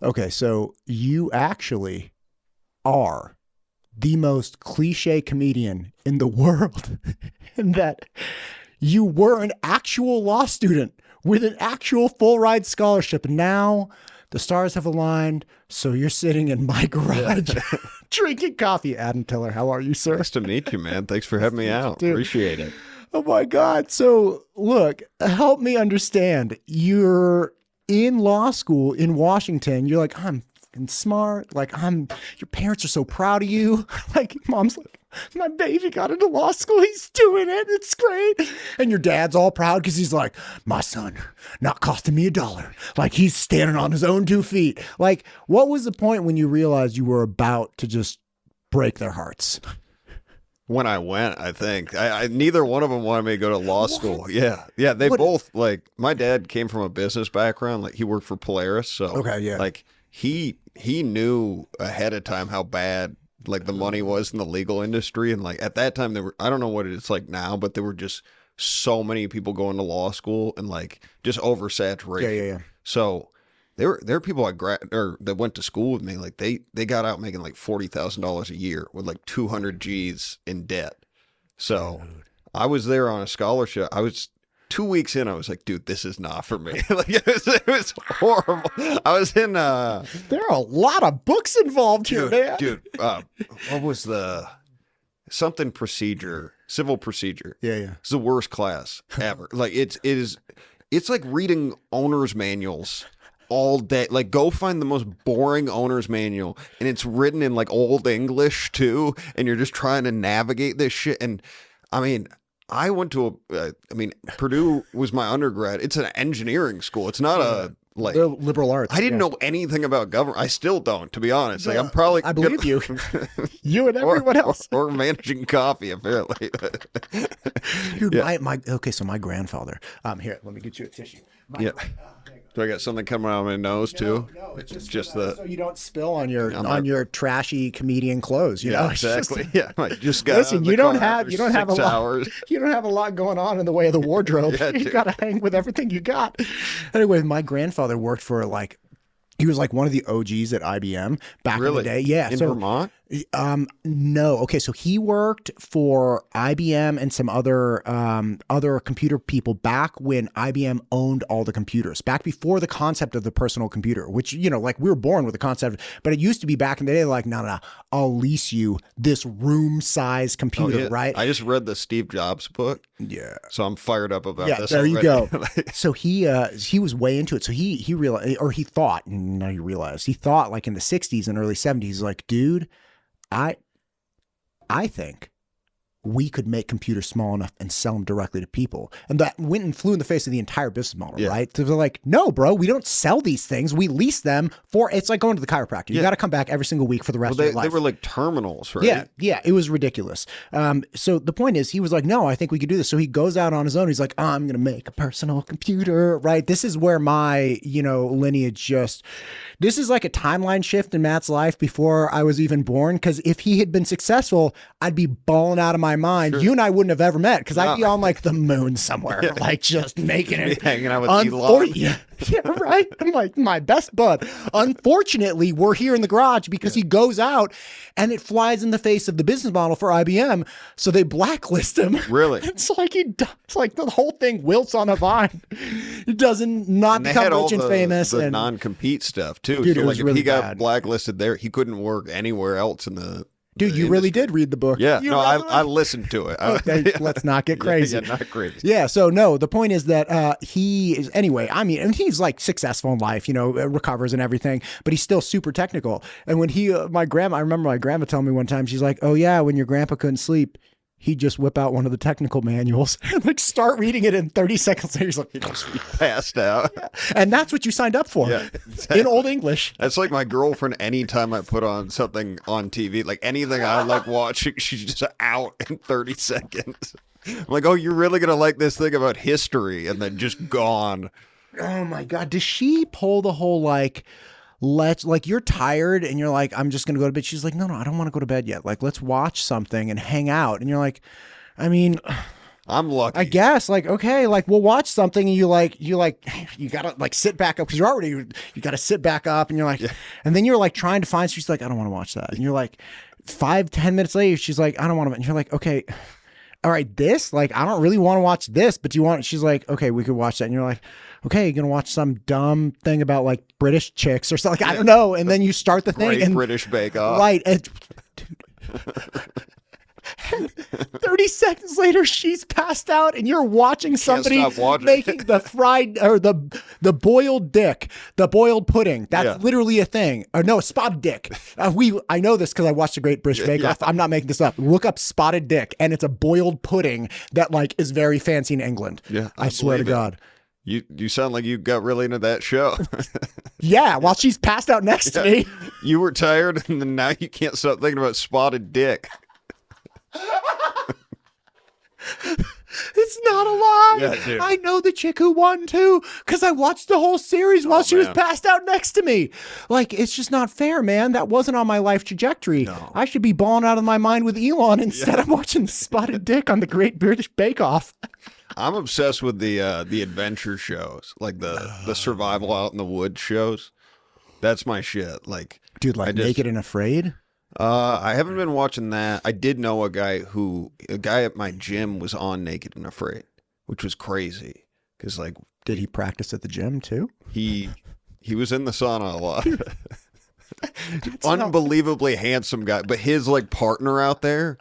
Okay, so you actually are the most cliche comedian in the world in that you were an actual law student with an actual full ride scholarship. And now the stars have aligned. So you're sitting in my garage drinking coffee. Adam Tiller, how are you, sir? Nice to meet you, man. Thanks for having me out. Dude. Appreciate it. Oh my God. So look, help me understand. You're in law school in Washington. You're like, I'm fucking smart. Like your parents are so proud of you. Like mom's like, my baby got into law school. He's doing it. It's great. And your dad's all proud because he's like, my son, not costing me $1. Like he's standing on his own 2 feet. Like what was the point when you realized you were about to just break their hearts? When I went, I think I neither one of them wanted me to go to law school. Yeah. They both, like, my dad came from a business background. Like he worked for Polaris. So okay, yeah. Like he knew ahead of time how bad like the money was in the legal industry. And like at that time there were, I don't know what it's like now, but there were just so many people going to law school and like just oversaturation. Yeah. So there are people that went to school with me. Like they got out making like $40,000 a year with like 200 G's in debt. So I was there on a scholarship. I was 2 weeks in. I was like, dude, this is not for me. Like it was horrible. I was in. There are a lot of books involved here, man. Dude, what was something procedure, civil procedure? Yeah. It's the worst class ever. Like it's like reading owner's manuals all day. Like go find the most boring owner's manual, and it's written in like old English too, and you're just trying to navigate this shit. And I mean, I went to Purdue was my undergrad. It's an engineering school. It's not a like they're liberal arts. I didn't know anything about government. I still don't, to be honest. Like I'm probably I believe you. You and everyone else. Or managing coffee, apparently. Dude, my grandfather. Here, let me get you a tissue. Do I got something coming out of my nose too? No, it's just the so you don't spill on your trashy comedian clothes. You know, exactly. I just got. Listen, you don't have a lot. Hours. You don't have a lot going on in the way of the wardrobe. You got to hang with everything you got. Anyway, my grandfather worked for he was like one of the OGs at IBM back in the day. Yeah, in Vermont. No. Okay, so he worked for IBM and some other computer people back when IBM owned all the computers, back before the concept of the personal computer, which, like we were born with the concept, but it used to be back in the day like, no, I'll lease you this room-sized computer, right? I just read the Steve Jobs book. Yeah. So I'm fired up about this. There already. You go. So he was way into it. So he realized, or he thought, and now he realized, he thought like in the 60s and early 70s, like, dude, I think we could make computers small enough and sell them directly to people. And that went and flew in the face of the entire business model, right? So they're like, no, bro, we don't sell these things. We lease them it's like going to the chiropractor. You got to come back every single week for the rest of your life. They were like terminals, right? Yeah, it was ridiculous. So the point is, he was like, no, I think we could do this. So he goes out on his own. He's like, I'm going to make a personal computer, right? This is where my, lineage this is like a timeline shift in Matt's life before I was even born. Because if he had been successful, I'd be balling out of my mind. Sure. You and I wouldn't have ever met because I'd be on like the moon somewhere, like just making it. Hanging out with Elon. Yeah, right. I'm like my best bud. Unfortunately, we're here in the garage because he goes out and it flies in the face of the business model for IBM. So they blacklist him. Really? It's like the whole thing wilts on a vine. It doesn't not become rich and famous. The non-compete stuff too. Dude, so it was really if he got bad. blacklisted there, he couldn't work anywhere else in the. Dude, you really did read the book. Yeah, I listened to it. Okay, let's not get crazy. Yeah, not crazy. Yeah, so no, the point is that he is, anyway, and he's like successful in life, recovers and everything, but he's still super technical. And when I remember my grandma telling me one time, she's like, oh yeah, when your grandpa couldn't sleep, he'd just whip out one of the technical manuals and like start reading it in 30 seconds later. He's like, he must be passed out. Yeah. And that's what you signed up for in Old English. That's like my girlfriend. Anytime I put on something on TV, like anything I like watching, she's just out in 30 seconds. I'm like, oh, you're really going to like this thing about history, and then just gone. Oh my God. Does she pull the whole you're tired and you're like, I'm just going to go to bed. She's like, no, I don't want to go to bed yet. Like, let's watch something and hang out. And you're like, I mean, I'm lucky. I guess, like, okay, like we'll watch something and you gotta like sit back up because you gotta sit back up and you're like, and then you're like trying to find. She's like, I don't want to watch that, and you're like, 5-10 minutes later, she's like, I don't want to, and you're like, okay, all right, this, like, I don't really want to watch this, but do you want? She's like, okay, we could watch that, and you're like, okay, you're gonna watch some dumb thing about like British chicks or something, like, I don't know, and then you start the thing, and British Bake Off, right, and, dude. 30 seconds later, she's passed out, and you're watching somebody making the fried or the boiled dick, the boiled pudding. That's literally a thing. Or no, spotted dick. I know this because I watched the Great British Bake Off. I'm not making this up. Look up spotted dick, and it's a boiled pudding that like is very fancy in England. Yeah, I swear to God. You sound like you got really into that show. Yeah, while she's passed out next to me. You were tired, and then now you can't stop thinking about spotted dick. It's not a lie. Yeah, dude. I know the chick who won too because I watched the whole series while she was passed out next to me. Like, it's just not fair, man. That wasn't on my life trajectory. No. I should be balling out of my mind with Elon. Instead, I'm watching the spotted dick on the Great British Bake Off. I'm obsessed with the adventure shows, like the survival out in the woods shows. That's my shit. Like, dude, like Naked and Afraid. I haven't been watching that. I did know a guy at my gym was on Naked and Afraid, which was crazy. Because like, did he practice at the gym too? He was in the sauna a lot. Unbelievably handsome guy, but his like partner out there,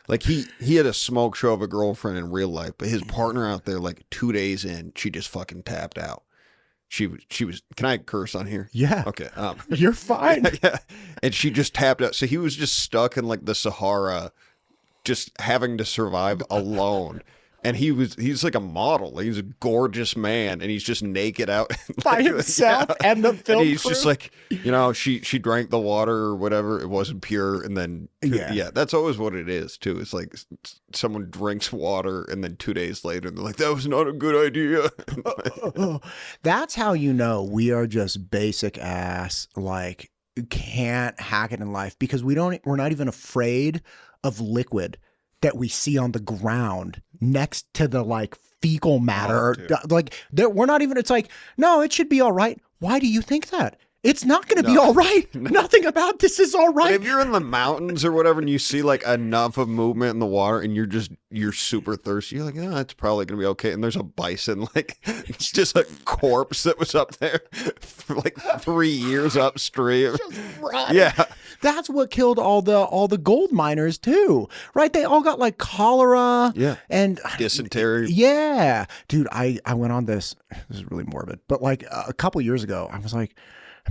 like he had a smoke show of a girlfriend in real life, but his partner out there, like 2 days in, she just fucking tapped out. She was. Can I curse on here? Yeah. Okay. You're fine. Yeah. And she just tapped out. So he was just stuck in like the Sahara, just having to survive alone. And he's like a model. He's a gorgeous man, and he's just naked out by himself and the film. And he's crew. just like, she drank the water or whatever. It wasn't pure, and then that's always what it is too. It's like someone drinks water, and then 2 days later they're like, that was not a good idea. That's how you know we are just basic ass. Like, can't hack it in life because we're not even afraid of liquid that we see on the ground next to the like fecal matter. We're not even, it's like, no, it should be all right. Why do you think that? It's not going to be all right. Nothing about this is all right. But if you're in the mountains or whatever and you see like enough of movement in the water and you're super thirsty, you're like, oh, it's probably going to be okay. And there's a bison, like it's just a corpse that was up there for like 3 years upstream. Yeah. That's what killed all the gold miners too, right? They all got like cholera and dysentery. Yeah. Dude, I went on this is really morbid, but like a couple years ago, I was like,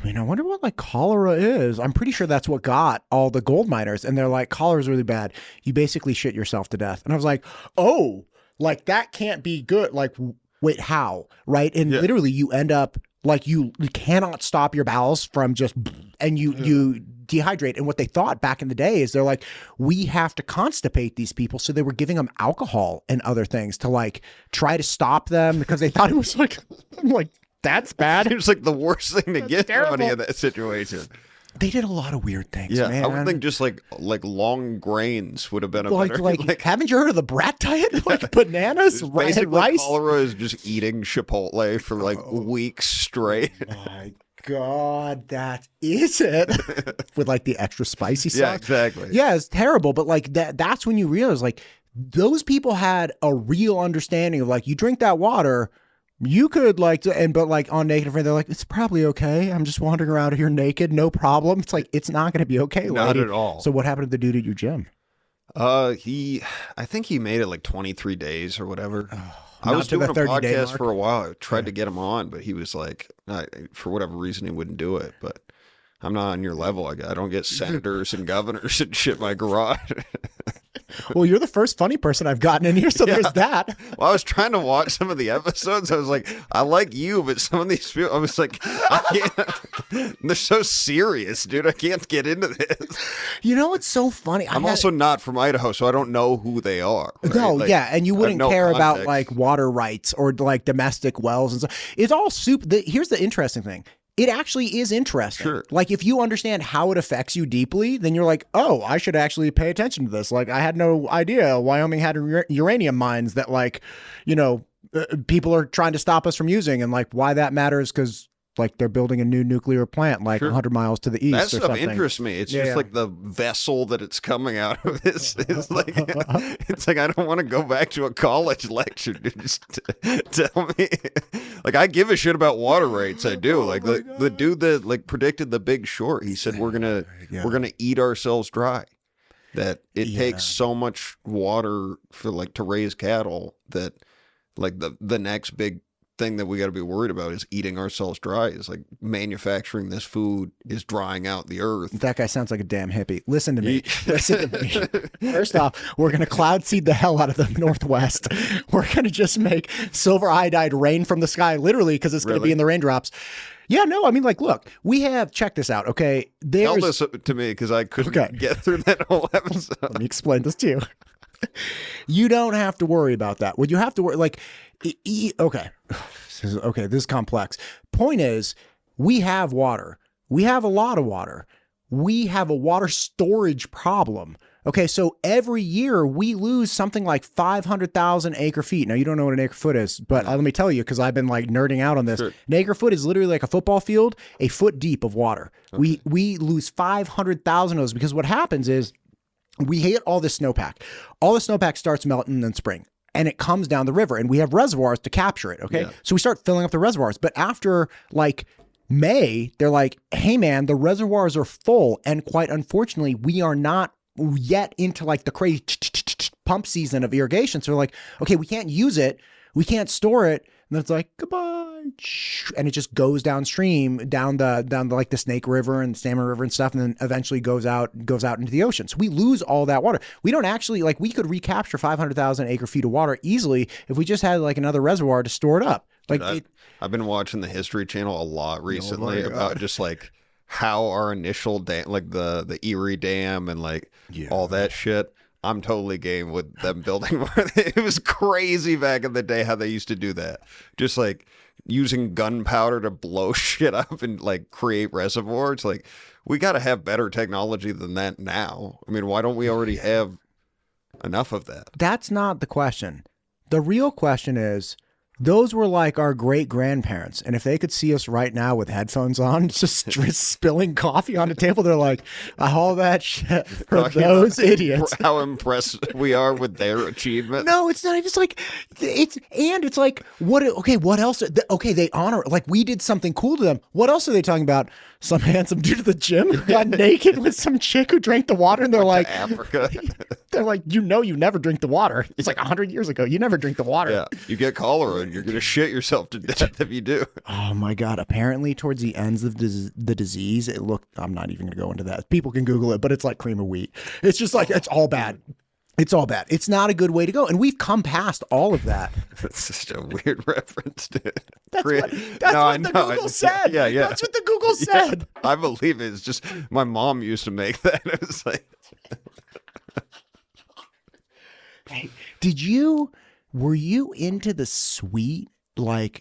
I wonder what like cholera is. I'm pretty sure that's what got all the gold miners. And they're like, cholera is really bad. You basically shit yourself to death. And I was like, oh, like that can't be good. Like, wait, how? Right. And literally you end up like you cannot stop your bowels from just, and you dehydrate. And what they thought back in the day is they're like, we have to constipate these people. So they were giving them alcohol and other things to like try to stop them because they thought it was like, I'm like, that's bad. It was like the worst thing to get somebody in that situation. They did a lot of weird things, man. I would think just like long grains would have been a better. Like, haven't you heard of the brat diet? Like bananas, rice. Cholera is just eating Chipotle for like weeks straight. Oh my God, that is it. With like the extra spicy sauce. Yeah, exactly. Yeah, it's terrible. But like that's when you realize like those people had a real understanding of like, you drink that water, you could like, but like on Naked and Afraid, they're like, it's probably okay. I'm just wandering around here naked, no problem. It's like, it's not going to be okay, lady. Not at all. So what happened to the dude at your gym? I think he made it like 23 days or whatever. I was doing a 30-day podcast mark. for a while. I tried to get him on, but he was like, for whatever reason, he wouldn't do it. But I'm not on your level. I don't get senators and governors and shit in my garage. Well, you're the first funny person I've gotten in here, so there's that. Well, I was trying to watch some of the episodes. I was like, I like you, but some of these people, I was like, I can't. They're so serious, dude. I can't get into this. You know what's so funny? I'm also not from Idaho, so I don't know who they are. Right? No, like, yeah, and you wouldn't care context about like water rights or like domestic wells and stuff. It's all super. Here's the interesting thing. it actually is interesting. Sure. Like if you understand how it affects you deeply, then you're like, oh, I should actually pay attention to this. Like I had no idea Wyoming had uranium mines that like, you know, people are trying to stop us from using, and like why that matters because like they're building a new nuclear plant like 100 miles to the east. That or stuff something. interests me. It's just like the vessel that it's coming out of is like it's like I don't want to go back to a college lecture to just tell me. Like I give a shit about water rates. I do. Like the dude that like predicted The Big Short, he said we're gonna eat ourselves dry. That it takes so much water for like to raise cattle that like the next big thing that we got to be worried about is eating ourselves dry. Is like manufacturing this food is drying out the earth. That guy sounds like a damn hippie. Listen to me. Listen to me. First off, we're going to cloud seed the hell out of the Northwest. We're going to just make silver iodide rain from the sky, literally, because it's going to be in the raindrops. Yeah, no, I mean, like, look, we have, check this out, okay? Tell this to me because I couldn't get through that whole episode. Let me explain this to you. You don't have to worry about that. What you have to worry, like, okay, this is complex. Point is, we have water. We have a lot of water. We have a water storage problem. Okay, so every year we lose something like 500,000 acre feet. Now, you don't know what an acre foot is, but let me tell you, because I've been like nerding out on this. Sure. An acre foot is literally like a football field, a foot deep of water. Okay. We lose 500,000 of those because what happens is we hit all this snowpack. All the snowpack starts melting in spring. And it comes down the river, and we have reservoirs to capture it, okay? Yeah. So we start filling up the reservoirs. But after, like, May, they're like, hey, man, the reservoirs are full. And quite unfortunately, we are not yet into, like, the crazy pump season of irrigation. So we're like, okay, we can't use it. We can't store it. And then it's like, goodbye. And it just goes downstream, down the like the Snake River and the Salmon River and stuff, and then eventually goes out into the ocean. So we lose all that water. We don't actually, like, we could recapture 500,000 acre feet of water easily if we just had like another reservoir to store it up. Like, dude, I've been watching the History Channel a lot recently about just like how our initial dam, like the Erie Dam and like all that shit. I'm totally game with them building. It was crazy back in the day how they used to do that. Just like using gunpowder to blow shit up and like create reservoirs. Like we got to have better technology than that now. I mean, why don't we already have enough of that? That's not the question. The real question is, those were like our great grandparents. And if they could see us right now with headphones on, just spilling coffee on the table, they're like, all that shit for those idiots. How impressed we are with their achievement. No, it's not. It's like, it's like, what else? Okay, they honor, like we did something cool to them. What else are they talking about? Some handsome dude at the gym who got naked with some chick who drank the water, and they're like, Africa. They're like, you never drink the water. It's like 100 years ago. You never drink the water. Yeah, you get cholera and you're going to shit yourself to death if you do. Oh my God. Apparently towards the ends of the disease, it looked, I'm not even going to go into that. People can Google it, but it's like cream of wheat. It's just like, it's all bad. It's all bad. It's not a good way to go. And we've come past all of that. That's such a weird reference to That's what the Google said. Yeah. That's what the Google said. I believe it. It's just my mom used to make that. It was like... Hey, were you into the sweet, okay.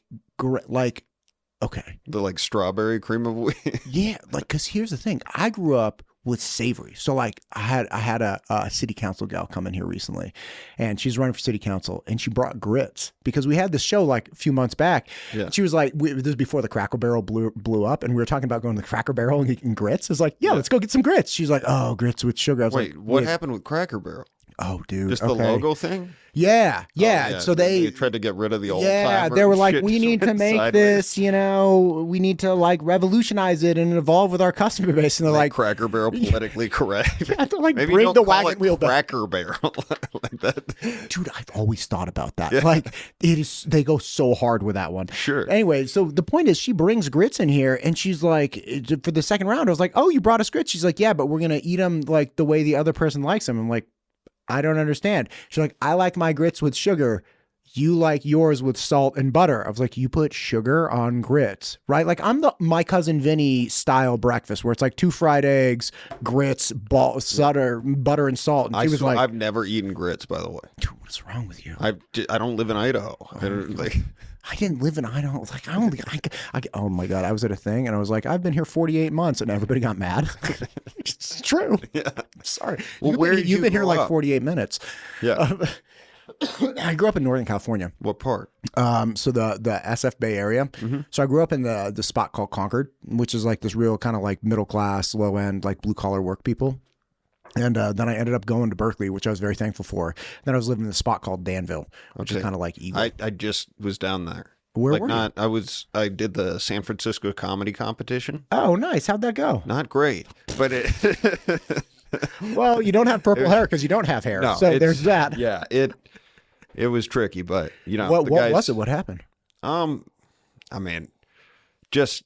The like strawberry cream of wheat? Yeah. Like, cause here's the thing. I grew up with savory. So like I had a city council gal come in here recently, and she's running for city council, and she brought grits because we had this show like a few months back. Yeah. She was like, this was before the Cracker Barrel blew up, and we were talking about going to the Cracker Barrel and getting grits. It's like, yeah, let's go get some grits. She's like, oh, grits with sugar. I was Wait, like, what happened with Cracker Barrel? Oh, dude. Just the logo thing? Yeah. So they tried to get rid of the old they were like, we need to make this, we need to like revolutionize it and evolve with our customer base. And they're like, Cracker Barrel politically correct. Yeah, they're like, maybe bring the wagon wheel back. Cracker Barrel like that. Dude, I've always thought about that. Yeah. Like they go so hard with that one. Sure. Anyway, so the point is she brings grits in here, and she's like, for the second round, I was like, oh, you brought us grits? She's like, yeah, but we're going to eat them like the way the other person likes them. I'm like, I don't understand. She's like, I like my grits with sugar. you like yours with salt and butter. I was like, you put sugar on grits, right? Like I'm the my cousin Vinny style breakfast where it's like 2 fried eggs, grits, butter and salt. And she was like, I've never eaten grits, by the way. dude, what's wrong with you? I don't live in Idaho. I don't, like, I didn't live in Idaho. Like I don't think oh my God. I was at a thing and I was like, I've been here 48 months and everybody got mad. It's true. yeah. Sorry. Well, You've been here grow like up? 48 minutes. Yeah. I grew up in Northern California. What part? So the SF Bay area. So I grew up in the spot called Concord, which is like this real kind of like middle class, low end, like blue collar work people. And then I ended up going to Berkeley, which I was very thankful for. Then I was living in a spot called Danville, which is kind of like Eagle. I just was down there. Where like were not you? I did the San Francisco comedy competition. Oh, nice. How'd that go? Not great, but it Well, you don't have purple hair because you don't have hair. No, so there's that. Yeah, it was tricky, but you know, What the guys, was it? What happened? I mean, just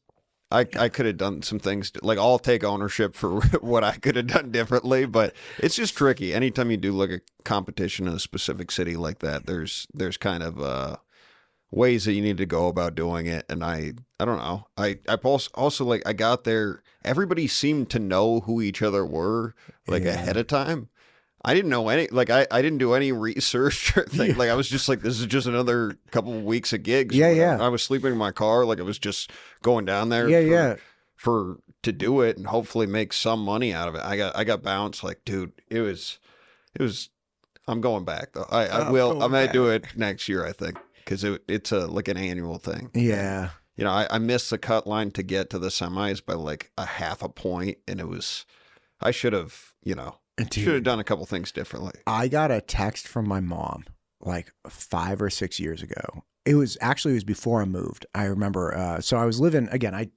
I could have done some things like I'll take ownership for what I could have done differently, but it's just tricky. Anytime you do like a competition in a specific city like that, there's kind of ways that you need to go about doing it, and I don't know. I also like I got there, everybody seemed to know who each other were like ahead of time. I didn't know any, like I didn't do any research or thing. Like I was just like, this is just another couple of weeks of gigs. Yeah. I was sleeping in my car. Like I was just going down there. For to do it and hopefully make some money out of it. I got bounced. Like, dude, it was. I'm going back though. I will. I might do it next year. I think because it's like an annual thing. Yeah. You know, I missed the cut line to get to the semis by like a half a point, and it was. I should have. Should have done a couple things differently. I got a text from my mom like 5 or 6 years ago. It was before I moved. I remember. So I was living again.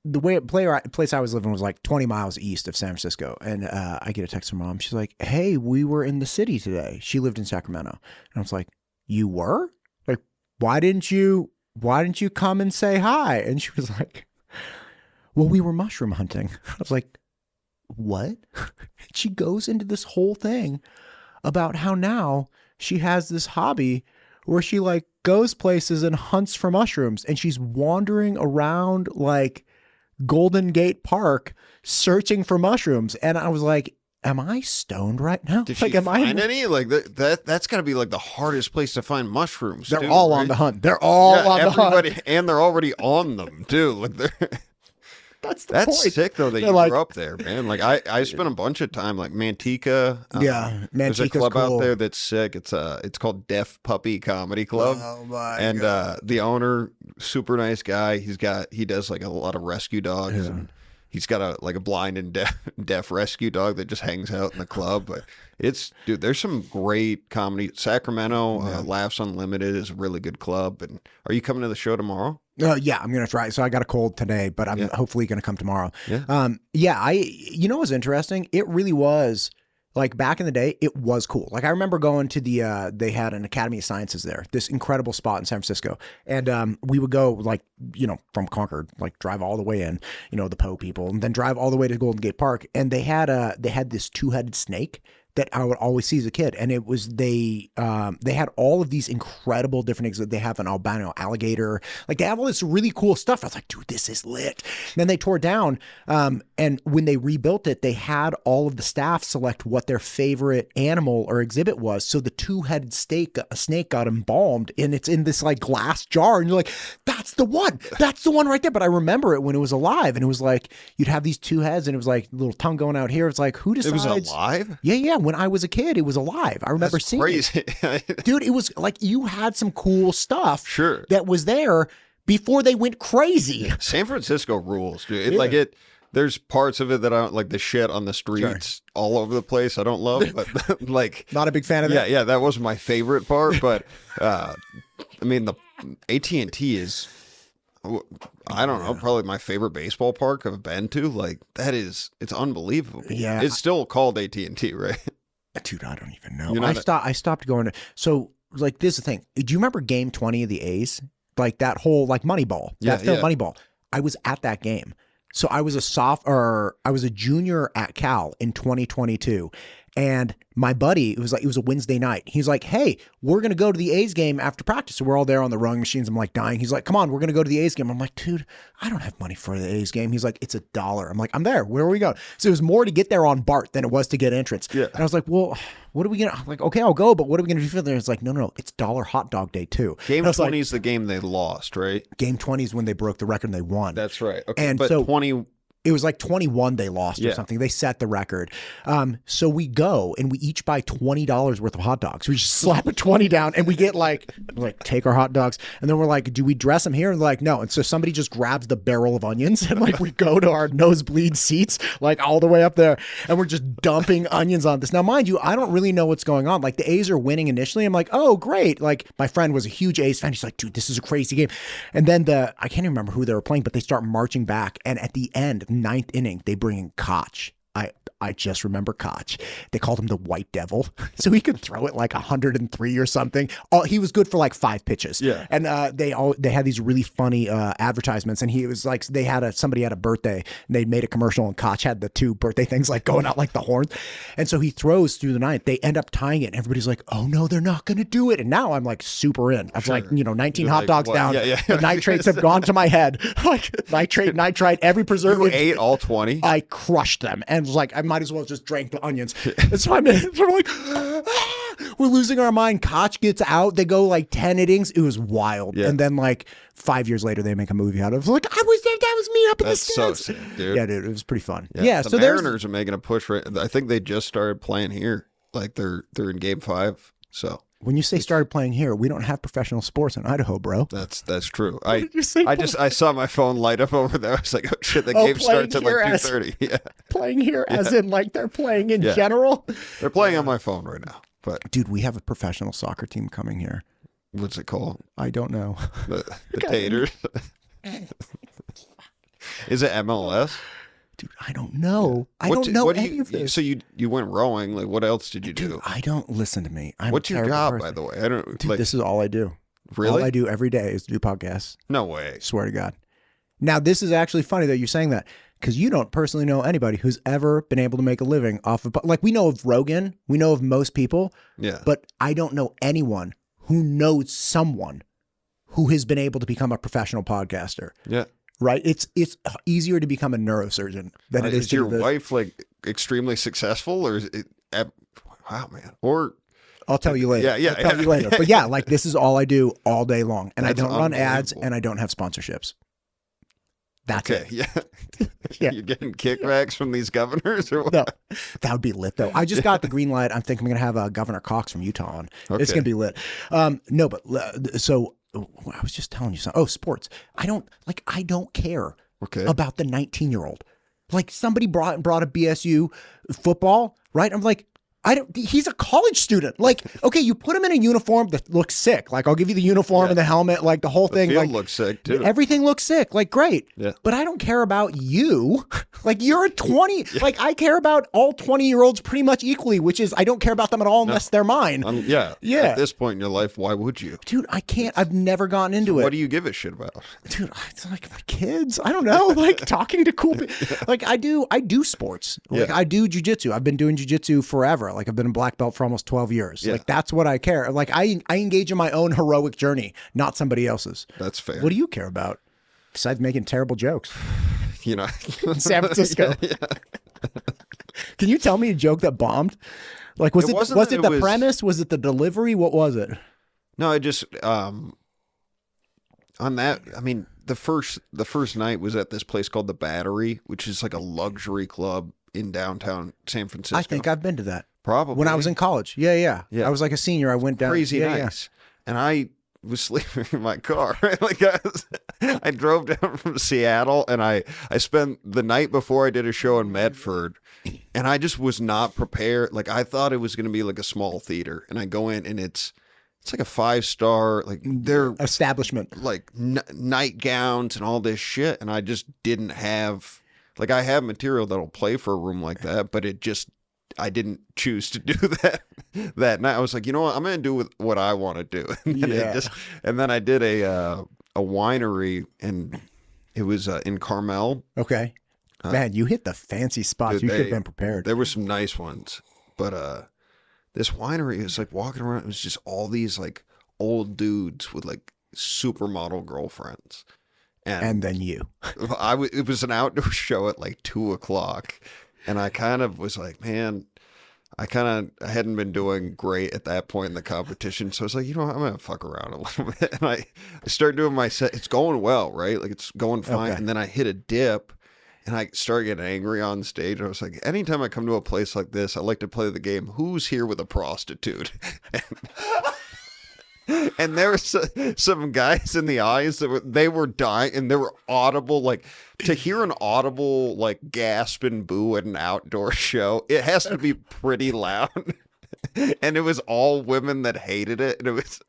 The place I was living was like 20 miles east of San Francisco, and I get a text from mom. She's like, "Hey, we were in the city today." She lived in Sacramento, and I was like, "You were? Like, why didn't you come and say hi?" And she was like, "Well, we were mushroom hunting." I was like, what? She goes into this whole thing about how now she has this hobby where she like goes places and hunts for mushrooms, and she's wandering around like Golden Gate Park searching for mushrooms. And I was like, am I stoned right now? Did like, she find any? Like that's got to be like the hardest place to find mushrooms. They're all on the hunt. They're all on the hunt. And they're already on them too. Like they're... That's point. Sick though that you grew up there, man. Like I spent a bunch of time like Manteca. Manteca's there's a club cool. out there that's sick. It's called Deaf Puppy Comedy Club. Oh my and God. The owner, super nice guy. He does like a lot of rescue dogs. And he's got a blind and deaf rescue dog that just hangs out in the club. But there's some great comedy. Sacramento, Laughs Unlimited is a really good club. And are you coming to the show tomorrow? Yeah, I'm gonna try. So I got a cold today, but I'm hopefully gonna come tomorrow. You know what's interesting? It really was like back in the day. It was cool. Like I remember going to they had an Academy of Sciences there, this incredible spot in San Francisco, and we would go like from Concord, like drive all the way in, the Poe people, and then drive all the way to Golden Gate Park, and they had this 2-headed snake that I would always see as a kid. And it was, they had all of these incredible different things. They have an albino alligator. Like they have all this really cool stuff. I was like, dude, this is lit. And then they tore it down. And when they rebuilt it, they had all of the staff select what their favorite animal or exhibit was. So the 2-headed snake got embalmed, and it's in this like glass jar. And you're like, that's the one right there. But I remember it when it was alive, and it was like, you'd have these 2 heads, and it was like little tongue going out here. It's like, who decides? It was alive? Yeah. When I was a kid, it was alive. I remember seeing it. Dude, it was like you had some cool stuff that was there before they went crazy. San Francisco rules, dude. There's parts of it that I don't like, the shit on the streets all over the place. I don't love, but like not a big fan of that. Yeah, that was my favorite part. But I mean, the AT&T is, I don't know, probably my favorite baseball park I've been to. Like it's unbelievable. Yeah, it's still called AT&T, right? Dude, I don't even know. I stopped going to. So like, this is the thing. Do you remember Game 20 of the A's? Like that whole like Moneyball. That film Moneyball. I was at that game. So I was a junior at Cal in 2022, And my buddy, it was a Wednesday night. He's like, hey, we're going to go to the A's game after practice. So we're all there on the rowing machines. I'm like dying. He's like, come on, we're going to go to the A's game. I'm like, dude, I don't have money for the A's game. He's like, it's $1. I'm like, I'm there. Where are we going? So it was more to get there on BART than it was to get entrance. Yeah. And I was like, well, what are we going to, like, okay, I'll go, but what are we going to do for there? It's like, no, it's $1 hot dog day too. Game 20 is the game they lost, right? Game 20 is when they broke the record and they won. That's right. Okay, and but so 20... It was like 21 they lost or something. They set the record. So we go and we each buy $20 worth of hot dogs. We just slap a 20 down and we get like take our hot dogs. And then we're like, do we dress them here? And they're like, no. And so somebody just grabs the barrel of onions and like we go to our nosebleed seats, like all the way up there. And we're just dumping onions on this. Now, mind you, I don't really know what's going on. Like the A's are winning initially. I'm like, oh, great. Like my friend was a huge A's fan. He's like, dude, this is a crazy game. And then I can't even remember who they were playing, but they start marching back. And at the end, ninth inning, they bring in Koch. I just remember Koch. They called him the White Devil, so he could throw it like 103 or something. He was good for like 5 pitches. Yeah. And they had these really funny advertisements, and he was like, somebody had a birthday, and they made a commercial, and Koch had the 2 birthday things like going out like the horns, and so he throws through the ninth. They end up tying it, and everybody's like, oh no, they're not going to do it. And now I'm like super in. I'm like, 19 You're hot like, dogs what? Down. Yeah. The nitrates have gone to my head. Like nitrite, every preservative. You ate all 20? I crushed them, and was like, I might as well just drank the onions. And so I'm like, we're losing our mind. Koch gets out. They go like 10 innings. It was wild. Yeah. And then like 5 years later, they make a movie out of it. Like, that was me up in the stands. So sick, dude. Yeah, dude, it was pretty fun. Yeah, the Mariners are making a push. I think they just started playing here. Like they're in Game 5. So when you say started playing here, we don't have professional sports in Idaho, bro. That's true. I saw my phone light up over there. I was like, oh shit, the game starts at like 2:30. Yeah. Playing here as in like they're playing in general? They're playing on my phone right now. But dude, we have a professional soccer team coming here. What's it called? I don't know. The Taters. Is it MLS? Dude, I don't know. I don't know any of this. So you went rowing. Like, what else did you do? Dude, I don't listen to me. What's your job, by the way? I don't. Dude, this is all I do. Really? All I do every day is do podcasts. No way. Swear to God. Now, this is actually funny that you're saying that, because you don't personally know anybody who's ever been able to make a living off of, like, we know of Rogan, we know of most people, but I don't know anyone who knows someone who has been able to become a professional podcaster. Yeah. Right? It's easier to become a neurosurgeon than it is to your wife like extremely successful, or is it? Wow, man. Or I'll tell you later. Yeah. I'll tell you later. But yeah, like this is all I do all day long, and I don't run ads, and I don't have sponsorships. That's it. Yeah. You're getting kickbacks from these governors, or what? No, that would be lit though. I just got the green light. I'm thinking I'm gonna have Governor Cox from Utah on. Okay. It's gonna be lit. No, but so. I was just telling you something. Oh, sports. I don't care about the 19-year-old. Like somebody brought a BSU football, right? I'm like, he's a college student. Like, okay, you put him in a uniform that looks sick. Like, I'll give you the uniform and the helmet, like the whole thing. The field like, looks sick too. Everything looks sick. Like, great. Yeah. But I don't care about you. Like, you're a 20. Like, I care about all 20-year-olds pretty much equally, which is I don't care about them at all unless they're mine. Yeah. At this point in your life, why would you? Dude, I can't. I've never gotten into it. What do you give a shit about? Dude, it's like my kids. I don't know. Like talking to cool people. Like I do sports. Like I do jujitsu. I've been doing jujitsu forever. Like I've been a black belt for almost 12 years. Yeah. Like that's what I care. Like I engage in my own heroic journey, not somebody else's. That's fair. What do you care about? Besides making terrible jokes. You know. San Francisco. Can you tell me a joke that bombed? Like was it the premise? Was it the delivery? What was it? No, I just on that, I mean, the first night was at this place called the Battery, which is like a luxury club in downtown San Francisco. I think I've been to that. Probably. When I was in college. Yeah. I was like a senior. I went down. Crazy nice. Yeah. And I was sleeping in my car. Like I drove down from Seattle, and I spent the night before I did a show in Medford, and I just was not prepared. Like I thought it was going to be like a small theater, and I go in and it's like a 5-star, like their establishment, like nightgowns and all this shit. And I just didn't have, like, I have material that'll play for a room like that, but I didn't choose to do that night. I was like, you know what? I'm going to do what I want to do. And then, and then I did a winery, and it was in Carmel. Okay. Man, you hit the fancy spots. You should have been prepared. There were some nice ones. But this winery is like walking around. It was just all these like old dudes with like supermodel girlfriends. And then you. It was an outdoor show at like 2:00, and I kind of was like, man, I hadn't been doing great at that point in the competition, so I was like, I'm gonna fuck around a little bit, and I started doing my set. It's going well, right? Like it's going fine, Okay. and then I hit a dip, and I started getting angry on stage. I was like, anytime I come to a place like this, I like to play the game. Who's here with a prostitute? And there were some guys in the audience that they were dying, and there were audible, like, to hear an audible, like, gasp and boo at an outdoor show, it has to be pretty loud. And it was all women that hated it. And it was,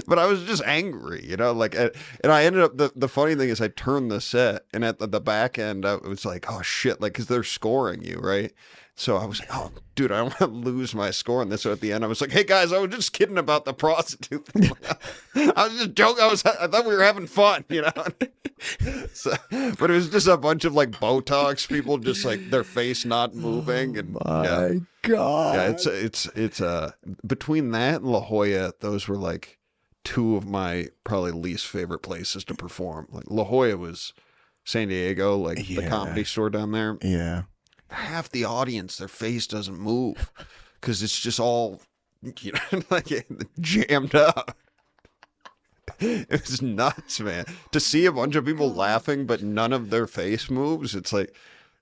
but I was just angry, like, and I ended up, the funny thing is I turned the set, and at the back end, I was like, oh shit, like, because they're scoring you, right? So I was like, oh, dude, I don't want to lose my score on this. So at the end, I was like, hey, guys, I was just kidding about the prostitute. I was just joking. I thought we were having fun, So, but it was just a bunch of, like, Botox people, just, like, their face not moving. And My God. Yeah, it's between that and La Jolla, those were, like, two of my probably least favorite places to perform. Like, La Jolla was San Diego, like, the Comedy Store down there. Yeah. Half the audience, their face doesn't move because it's just all, like jammed up. It was nuts, man. To see a bunch of people laughing, but none of their face moves. It's like,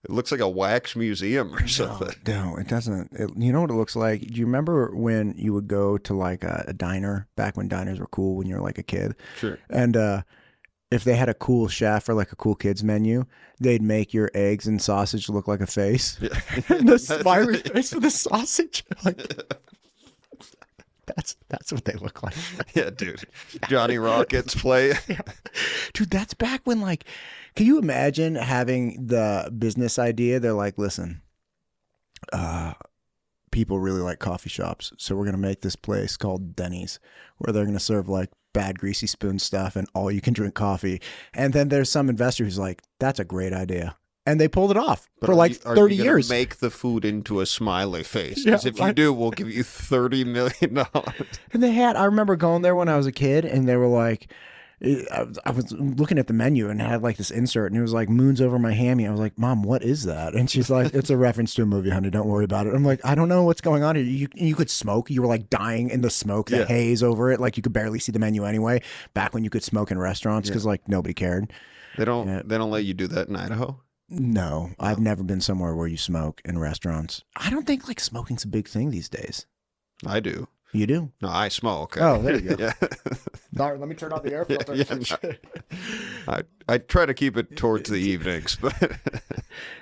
it looks like a wax museum or something. No, it doesn't. You know what it looks like? Do you remember when you would go to like a diner, back when diners were cool when you were like a kid? Sure. And if they had a cool chef or like a cool kids menu, they'd make your eggs and sausage look like a face. Yeah. And the smiley face for the sausage. Like, that's what they look like. Yeah, dude. Johnny Rockets play. Yeah. Dude, that's back when, like, can you imagine having the business idea? They're like, listen, people really like coffee shops, so we're going to make this place called Denny's, where they're going to serve like bad greasy spoon stuff and all you can drink coffee. And then there's some investor who's like, that's a great idea. And they pulled it off for like 30 years. Make the food into a smiley face. Because if you do, we'll give you $30 million. And they had, I remember going there when I was a kid, and they were like, I was looking at the menu and it had like this insert, and it was like moons over my hammy. I was like, Mom, what is that? And she's like, it's a reference to a movie, honey. Don't worry about it. I'm like, I don't know what's going on here. You could smoke. You were like dying in the smoke, the haze over it. Like you could barely see the menu anyway. Back when you could smoke in restaurants because like nobody cared. They don't let you do that in Idaho? No, I've never been somewhere where you smoke in restaurants. I don't think like smoking's a big thing these days. I do. You do? No, I smoke. Oh, there you go. Yeah. Let me turn on the air filter. I try to keep it towards the evenings, but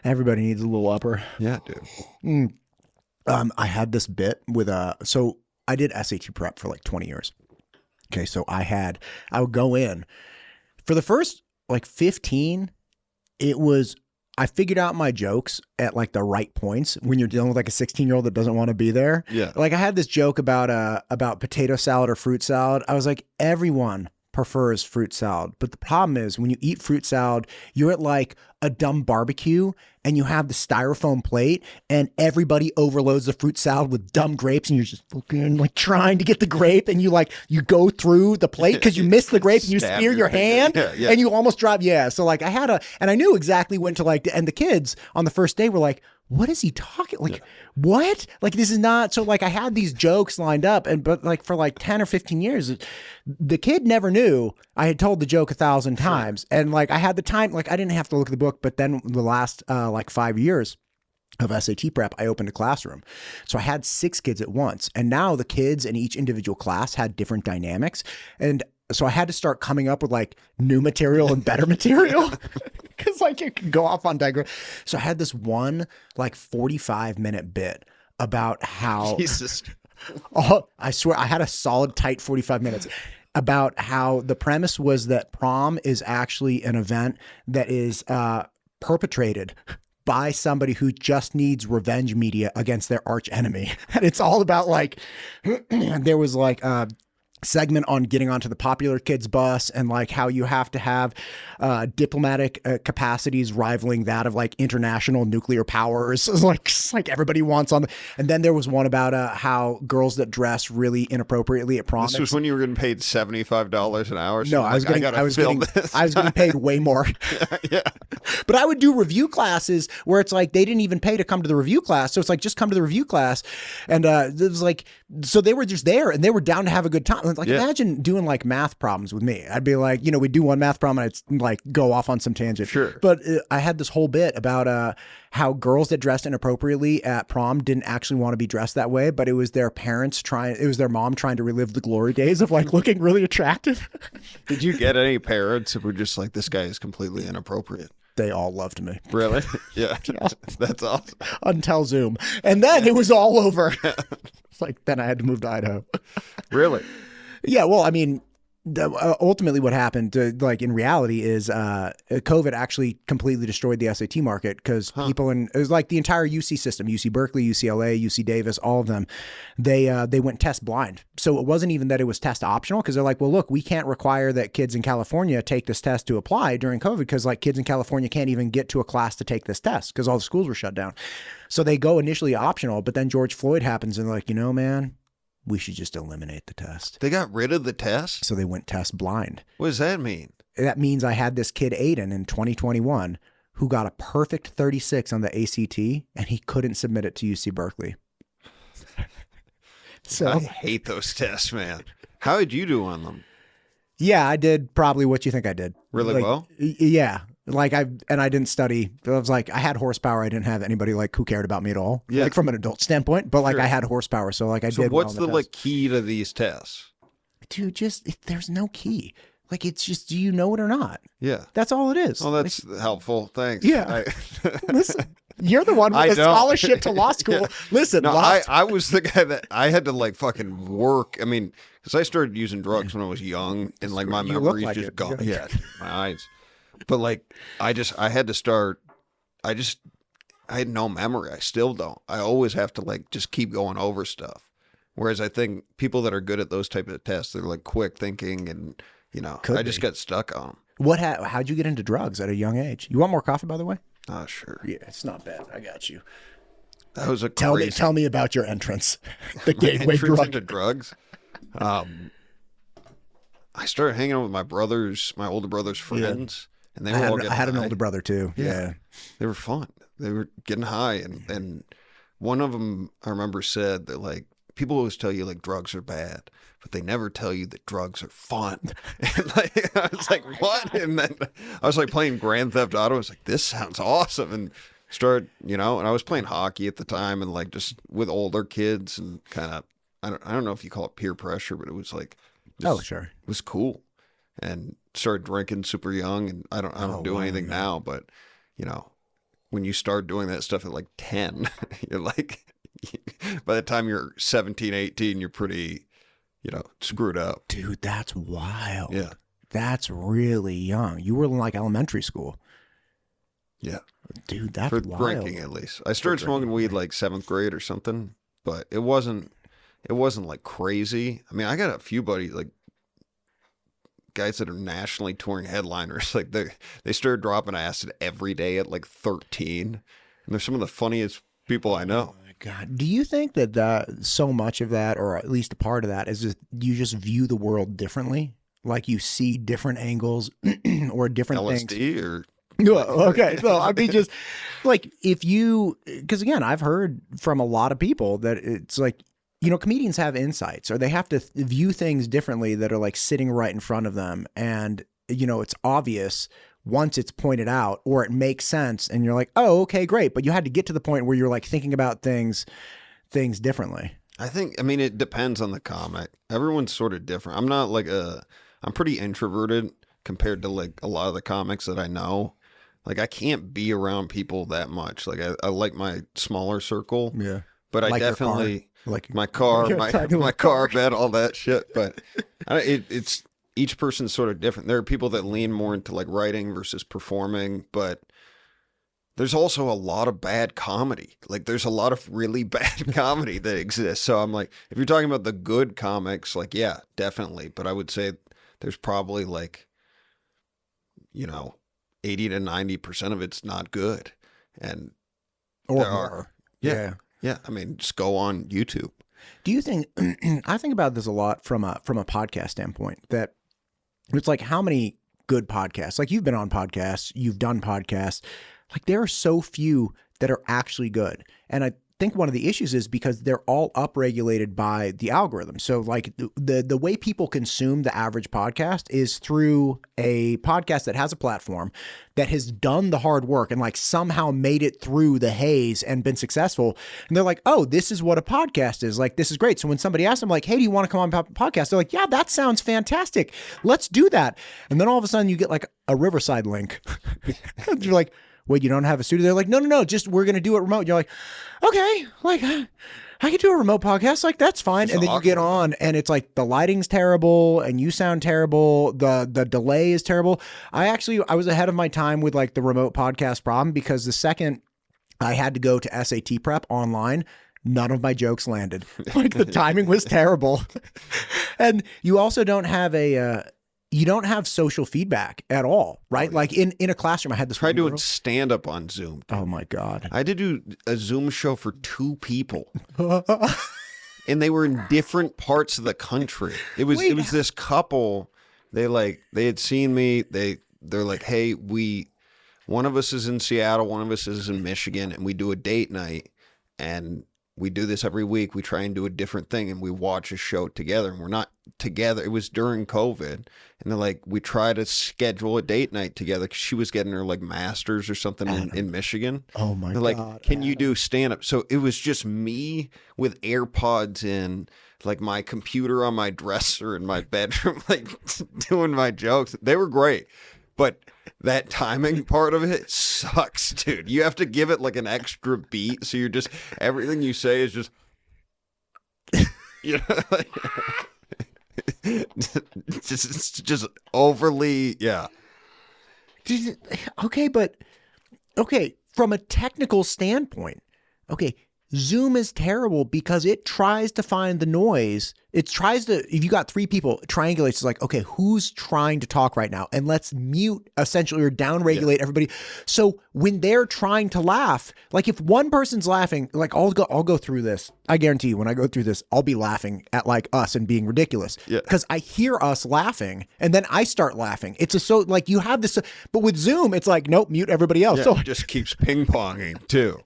everybody needs a little upper. Yeah, dude. I had this bit with so I did SAT prep for like 20 years. Okay, so I would go in for the first like 15. I figured out my jokes at like the right points when you're dealing with like a 16-year-old that doesn't want to be there. Yeah. Like I had this joke about potato salad or fruit salad. I was like, everyone prefers fruit salad. But the problem is when you eat fruit salad, you're at like a dumb barbecue and you have the styrofoam plate and everybody overloads the fruit salad with dumb grapes and you're just looking like trying to get the grape and you go through the plate because you miss the grape and you spear your hand and you almost drop. Yeah. So like and I knew exactly when to and the kids on the first day were like, what is he talking? Like, what? Like, this is not. So like I had these jokes lined up but like for like 10 or 15 years, the kid never knew I had told the joke 1,000 times. And like I had the time, like I didn't have to look at the book, but then the last like 5 years of SAT prep, I opened a classroom. So I had 6 kids at once. And now the kids in each individual class had different dynamics. And so I had to start coming up with like new material and better material because like it could go off on digress. So I had this one like 45-minute bit about how Jesus. Oh, I swear I had a solid tight 45 minutes about how the premise was that prom is actually an event that is perpetrated by somebody who just needs revenge media against their arch enemy. And it's all about like, there was like, segment on getting onto the popular kids bus and like how you have to have diplomatic capacities rivaling that of like international nuclear powers. It's like everybody wants on. And then there was one about how girls that dress really inappropriately at prom. This was when you were getting paid $75 an hour. So no, I was getting paid way more. Yeah. But I would do review classes where it's like they didn't even pay to come to the review class. So it's like, just come to the review class. And it was like, so they were just there and they were down to have a good time. Like, imagine doing like math problems with me. I'd be like, we'd do one math problem and I'd like go off on some tangent. Sure. But I had this whole bit about how girls that dressed inappropriately at prom didn't actually want to be dressed that way, but it was their mom trying to relive the glory days of like looking really attractive. Did you get any parents who were just like, this guy is completely inappropriate? They all loved me. Really? Yeah. That's awesome. Until Zoom. And then it was all over. It's like, then I had to move to Idaho. Really? Yeah. Well, I mean, ultimately what happened like in reality is COVID actually completely destroyed the SAT market because people it was like the entire UC system, UC Berkeley, UCLA, UC Davis, all of them, they went test blind. So it wasn't even that it was test optional because they're like, well, look, we can't require that kids in California take this test to apply during COVID because like kids in California can't even get to a class to take this test because all the schools were shut down. So they go initially optional, but then George Floyd happens and they're like, man, we should just eliminate the test. They got rid of the test? So they went test blind. What does that mean? That means I had this kid, Aiden, in 2021, who got a perfect 36 on the ACT, and he couldn't submit it to UC Berkeley. So I hate those tests, man. How did you do on them? Yeah, I did probably what you think I did. Really well? Yeah. Like I didn't study. I was like, I had horsepower. I didn't have anybody like who cared about me at all. Yeah. Like from an adult standpoint, but like Sure. I had horsepower. So like I So did. what's well the on like test. key to these tests? Dude, there's no key. Like it's just, do you know it or not? Yeah. That's all it is. Oh, that's helpful. Thanks. Yeah. Listen, you're the one with I the don't. scholarship to law school. Yeah. Listen, No, I was the guy that I had to like fucking work. I mean, because I started using drugs when I was young and like my You look memory's like just it. gone. Yeah. Yeah, my eyes. But like, I had to start. I had no memory. I still don't. I always have to like just keep going over stuff. Whereas I think people that are good at those type of tests, they're like quick thinking and, Could I just be. got stuck on them. How'd you get into drugs at a young age? You want more coffee, by the way? Oh, sure. Yeah, it's not bad. I got you. That was a Tell crazy me about your entrance. The my gateway entrance drug. into drugs. I started hanging out with my older brother's friends, and they were all getting I had an high. older brother too. Yeah. They were fun. They were getting high, and one of them I remember said that like people always tell you like drugs are bad, but they never tell you that drugs are fun. And like I was like, what? And then I was like playing Grand Theft Auto. I was like, this sounds awesome, and started and I was playing hockey at the time, and like just with older kids and kind of I don't know if you call it peer pressure, but it was like Sure. it was cool, and started drinking super young, and I don't do anything now, but when you start doing that stuff at like 10, you're like, by the time you're 17, 18, you're pretty, screwed up. Dude, that's wild. Yeah. That's really young. You were in like elementary school. Yeah. Dude, that's For wild. drinking, at least. I started smoking weed like 7th grade or something, but it wasn't like crazy. I mean, I got a few buddies, like guys that are nationally touring headliners. Like they started dropping acid every day at like 13. And they're some of the funniest people I know. Oh my God. Do you think that so much of that, or at least a part of that, is just you just view the world differently? Like you see different angles or different things? LSD or... Okay. So I mean, just like because again, I've heard from a lot of people that it's like, comedians have insights or they have to view things differently that are like sitting right in front of them. And, it's obvious once it's pointed out or it makes sense and you're like, oh, okay, great. But you had to get to the point where you're like thinking about things differently. I mean, it depends on the comic. Everyone's sort of different. I'm not like I'm pretty introverted compared to like a lot of the comics that I know. Like I can't be around people that much. Like I like my smaller circle. Yeah. But Like I your car. definitely Like my car, Like my car, bed, all that shit. But it's each person's sort of different. There are people that lean more into like writing versus performing. But there's also a lot of bad comedy. Like there's a lot of really bad comedy that exists. So I'm like, if you're talking about the good comics, like, yeah, definitely. But I would say there's probably like, 80 to 90% of it's not good. And Or there more. are, Yeah. yeah. I mean, just go on YouTube. Do you think, I think about this a lot from a podcast standpoint, that it's like, how many good podcasts, like you've been on podcasts, you've done podcasts, like there are so few that are actually good. And I think one of the issues is because they're all upregulated by the algorithm. So like the way people consume the average podcast is through a podcast that has a platform that has done the hard work and like somehow made it through the haze and been successful. And they're like, oh, this is what a podcast is. Like, this is great. So when somebody asks them like, hey, do you want to come on podcast? They're like, yeah, that sounds fantastic. Let's do that. And then all of a sudden you get like a Riverside link. You're like, wait, you don't have a studio? They're like, no, just we're going to do it remote. You're like, okay, like I can do a remote podcast. Like, that's fine. And then you get on and it's like the lighting's terrible and you sound terrible. The delay is terrible. I was ahead of my time with like the remote podcast problem, because the second I had to go to SAT prep online, none of my jokes landed. Like the timing was terrible. And you also don't have you don't have social feedback at all, right? Oh, yeah. Like in a classroom, I had this. Try doing stand up on Zoom. Oh my God. I had to do a Zoom show for 2 people. And they were in different parts of the country. It was this couple. They had seen me. They're like, hey, one of us is in Seattle, one of us is in Michigan, and we do a date night, and we do this every week. We try and do a different thing, and we watch a show together, and we're not together. It was during COVID, and they're like, we try to schedule a date night together, because she was getting her like master's or something in Michigan. Oh my God. They're like, can you do stand up? So it was just me with AirPods in, like my computer on my dresser in my bedroom, like doing my jokes. They were great. But that timing part of it sucks, dude. You have to give it like an extra beat. So you're just, everything you say is just, like, just overly, yeah. Okay, from a technical standpoint, okay, Zoom is terrible because it tries to find the noise. It tries to, if you got 3 people, it triangulates. It's like, okay, who's trying to talk right now? And let's mute essentially or downregulate everybody. So when they're trying to laugh, like if one person's laughing, like I'll go through this. I guarantee you when I go through this, I'll be laughing at like us and being ridiculous because I hear us laughing and then I start laughing. It's like you have this, but with Zoom, it's like, nope, mute everybody else. Yeah, so it just keeps ping ponging too.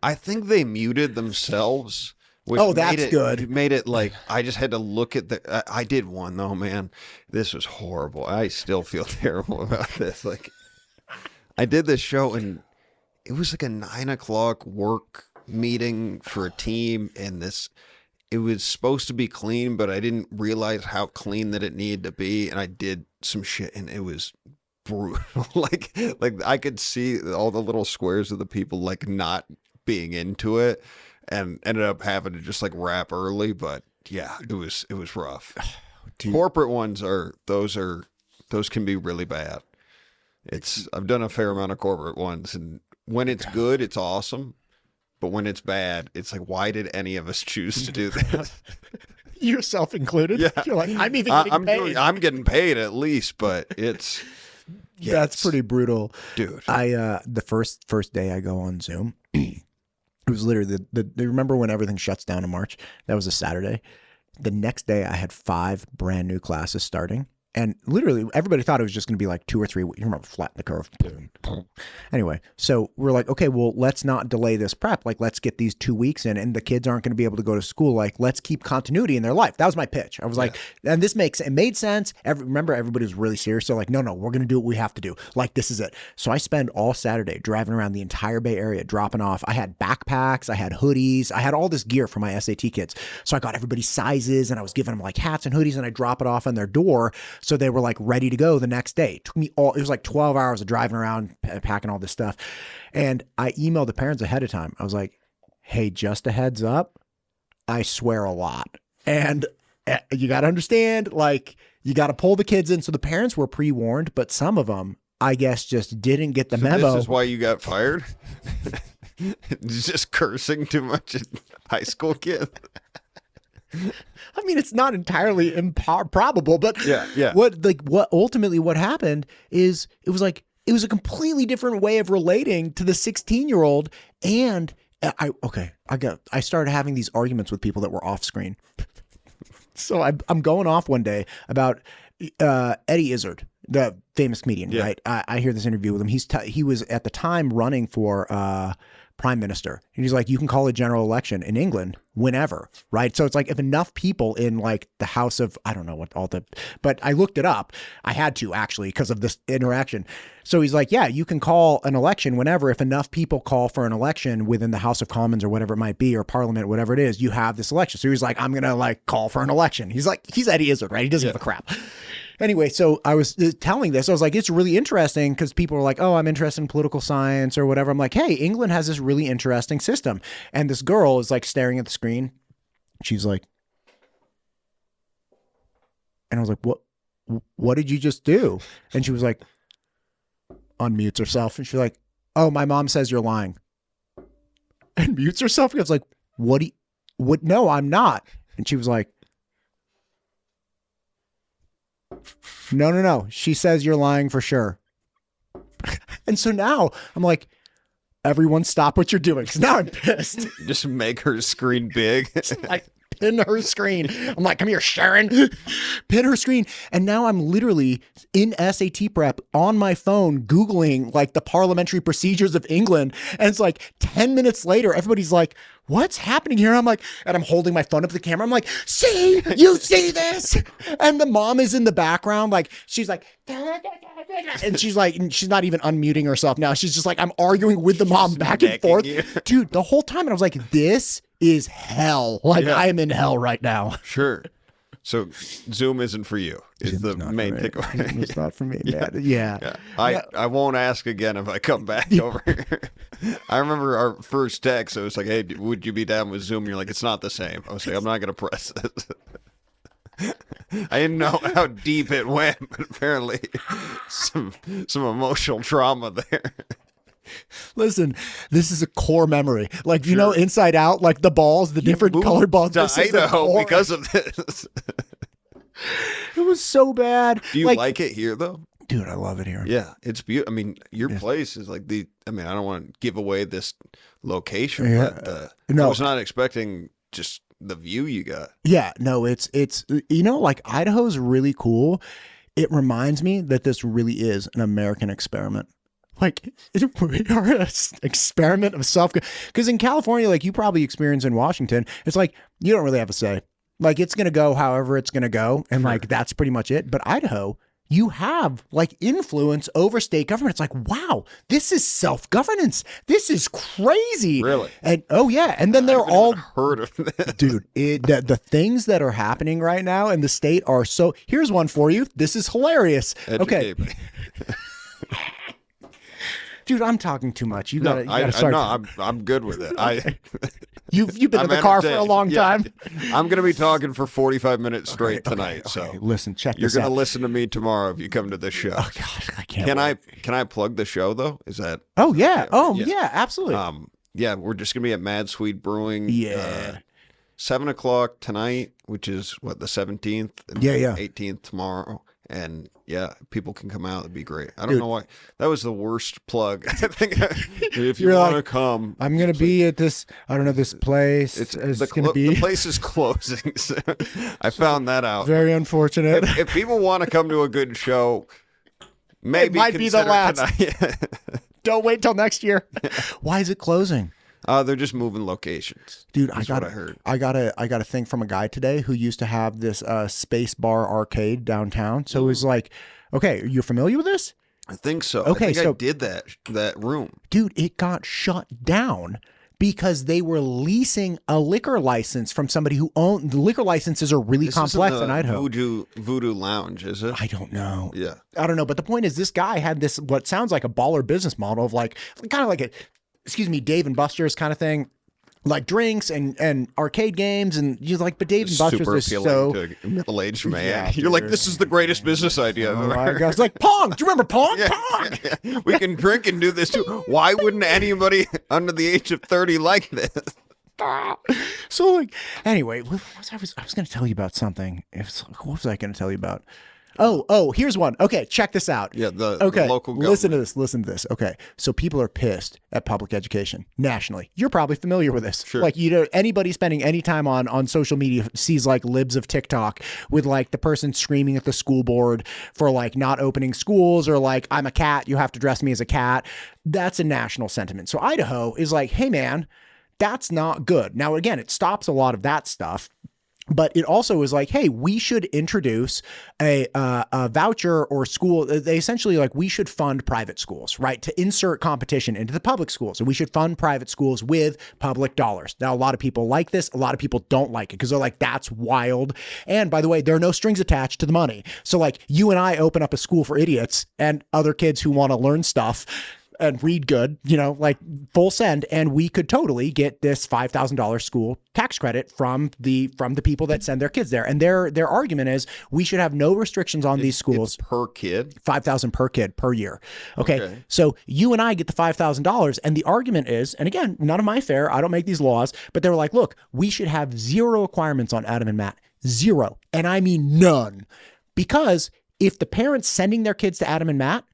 I think they muted themselves. That's good. Made it like I just had to look at I did one though, man. This was horrible. I still feel terrible about this. Like I did this show and it was like a 9:00 work meeting for a team, and it was supposed to be clean, but I didn't realize how clean that it needed to be, and I did some shit and it was brutal. like I could see all the little squares of the people like not being into it, and ended up having to just like wrap early. But yeah, it was rough. Corporate ones those can be really bad. I've done a fair amount of corporate ones, and when it's good, it's awesome. But when it's bad, it's like, why did any of us choose to do that? Yourself included. Yeah. You're like, I'm even getting paid. I'm getting paid at least, but it's that's pretty brutal, dude. The first day I go on Zoom, it was literally remember when everything shuts down in March? That was a Saturday. The next day I had 5 brand new classes starting. And literally everybody thought it was just going to be like 2 or 3 weeks. You remember flatten the curve. Anyway, so we're like, okay, well, let's not delay this prep. Like, let's get these 2 weeks in, and the kids aren't going to be able to go to school. Like, let's keep continuity in their life. That was my pitch. I was like, and it made sense. Remember, everybody was really serious. So like, no, we're going to do what we have to do. Like, this is it. So I spend all Saturday driving around the entire Bay Area, dropping off. I had backpacks, I had hoodies, I had all this gear for my SAT kids. So I got everybody's sizes, and I was giving them like hats and hoodies, and I drop it off on their door. So they were like ready to go the next day. It took me it was like 12 hours of driving around, packing all this stuff. And I emailed the parents ahead of time. I was like, hey, just a heads up, I swear a lot. And you got to understand, like, you got to pull the kids in. So the parents were pre-warned, but some of them, I guess, just didn't get the So memo. This is why you got fired? Just cursing too much in high school kid. I mean, it's not entirely improbable, but Yeah. what ultimately what happened is it was a completely different way of relating to the 16-year-old. And I started having these arguments with people that were off screen. So I'm going off one day about Eddie Izzard, the famous comedian, right? I hear this interview with him. He was at the time running for prime minister. And he's like, you can call a general election in England whenever, right? So it's like if enough people in like the House of, I don't know what all the, but I looked it up. I had to actually because of this interaction. So he's like, yeah, you can call an election whenever if enough people call for an election within the House of Commons or whatever it might be, or Parliament, whatever it is, you have this election. So he's like, I'm going to like call for an election. He's like, he's Eddie Izzard, right? He doesn't give a crap. Anyway, so I was telling this. I was like, it's really interesting because people are like, oh, I'm interested in political science or whatever. I'm like, hey, England has this really interesting system. And this girl is like staring at the screen. She's like, and I was like, what did you just do? And she was like, unmutes herself. And she's like, oh, my mom says you're lying. And mutes herself. And I was like, what? No, I'm not. And she was like, no. She says you're lying for sure. And so now I'm like, everyone stop what you're doing. Because now I'm pissed. Just make her screen big. Like, pin her screen. I'm like, come here, Sharon. Pin her screen. And now I'm literally in SAT prep on my phone, Googling like the parliamentary procedures of England. And it's like 10 minutes later, everybody's like, what's happening here? I'm like, and I'm holding my phone up to the camera. I'm like, see, you see this? And the mom is in the background. Like, she's like, and she's like, and she's not even unmuting herself now. She's just like, I'm arguing with the mom back and forth. Dude, the whole time. And I was like, this is hell. Like, I am in hell right now. Sure. So Zoom isn't for you is the main takeaway. It's not for me. Yeah. I won't ask again if I come back over here. I remember our first text. I was like, hey, would you be down with Zoom? You're like, it's not the same. I was like, I'm not going to press this. I didn't know how deep it went, but apparently some emotional trauma there. Listen, this is a core memory. Like, you know, Inside Out, like the balls, the different colored balls. To Idaho because of this. It was so bad. Do you like it here, though? Dude, I love it here. Yeah, it's beautiful. I mean, your place is like I don't want to give away this location, but I was not expecting just the view you got. Yeah, no, it's you know, like Idaho's really cool. It reminds me that this really is an American experiment. Like, we are an experiment of self. Because in California, like you probably experience in Washington, it's like you don't really have a say. Like, it's going to go however it's going to go. And like, that's pretty much it. But Idaho, you have like influence over state government. It's like, wow, this is self-governance. This is crazy. Really? And oh yeah. And then they're all heard of this. Dude, the things that are happening right now in the state are so, here's one for you. This is hilarious. Educate me. Dude, I'm talking too much. You gotta start. No, I'm good with it. Okay. You've been in the car for a long time. I'm gonna be talking for 45 minutes straight tonight. So listen, check this out. You're gonna listen to me tomorrow if you come to this show. Oh God, I can't. Can I plug the show though? Is that? Oh yeah. Yeah, absolutely. Yeah, we're just gonna be at Mad Swede Brewing. Yeah. 7:00 tonight, which is what, the 17th. And 18th tomorrow. And yeah, people can come out. It'd be great. I don't know why. That was the worst plug. I think if you want to come, I'm going to be at this, I don't know, this place. The place is closing. So I found that out. Very unfortunate. If people want to come to a good show, maybe it might be the last. Don't wait till next year. Why is it closing? They're just moving locations. Dude, That's what I heard. I got a thing from a guy today who used to have this Space Bar arcade downtown. So it was like, okay, you're familiar with this? I think so. Okay, I did that room. Dude, it got shut down because they were leasing a liquor license from somebody who owned the liquor licenses are really complex in Idaho. Voodoo Lounge, is it? I don't know. Yeah. I don't know. But the point is this guy had this, what sounds like a baller business model of like, kind of like a, Dave and Buster's kind of thing. like drinks and arcade games, and you're like, but Dave and Buster's Super is appealing so to a middle-aged man. Yeah, You're like, dude. this is the greatest business idea I've Oh ever my heard. God. It's like Pong. Do you remember Pong? Yeah, Pong. yeah. We can drink and do this too. Why wouldn't anybody under the age of 30 like this? So like, anyway, I was going to tell you about something. What was I going to tell you about? Oh, here's one. Okay, check this out. Yeah, the Listen local government. to this. Listen to this. Okay, so people are pissed at public education nationally. You're probably familiar with this. Sure. Like, anybody spending any time on social media sees like libs of TikTok with like the person screaming at the school board for like not opening schools, or like, I'm a cat, you have to dress me as a cat. That's a national sentiment. So Idaho is like, hey man, that's not good. Now again, it stops a lot of that stuff. But it also is like, hey, we should introduce a voucher or school. They essentially like, we should fund private schools, right? To insert competition into the public schools. And we should fund private schools with public dollars. Now, a lot of people like this. A lot of people don't like it because they're like, that's wild. And by the way, there are no strings attached to the money. So like, you and I open up a school for idiots and other kids who want to learn stuff and read good, like full send, and we could totally get this $5,000 school tax credit from the people that send their kids there. And their argument is we should have no restrictions on these schools. It's per kid? $5,000 per kid per year. Okay. So you and I get the $5,000, and the argument is, and again, none of my fair, I don't make these laws, but they were like, look, we should have zero requirements on Adam and Matt. Zero. And I mean none. Because if the parents sending their kids to Adam and Matt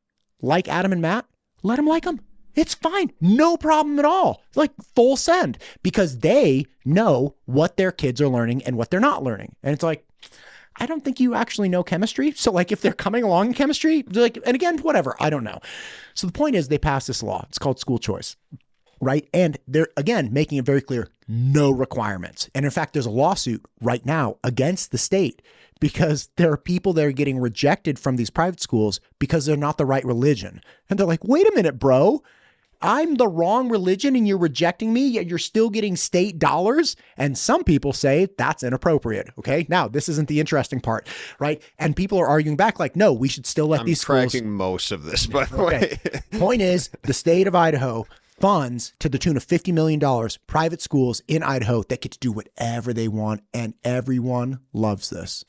like Adam and Matt, let them like them. It's fine. No problem at all. Like full send, because they know what their kids are learning and what they're not learning. And it's like, I don't think you actually know chemistry. So like, if they're coming along in chemistry, like, and again, whatever, I don't know. So the point is, they passed this law. It's called school choice, right? And they're, again, making it very clear, no requirements. And in fact, there's a lawsuit right now against the state because there are people that are getting rejected from these private schools because they're not the right religion. And they're like, wait a minute, bro, I'm the wrong religion and you're rejecting me, yet you're still getting state dollars. And some people say that's inappropriate. Okay. Now, this isn't the interesting part, right? And people are arguing back like, no, we should still let these schools. I'm tracking most of this, by the way. Point is, the state of Idaho funds to the tune of $50 million private schools in Idaho that get to do whatever they want. And everyone loves this.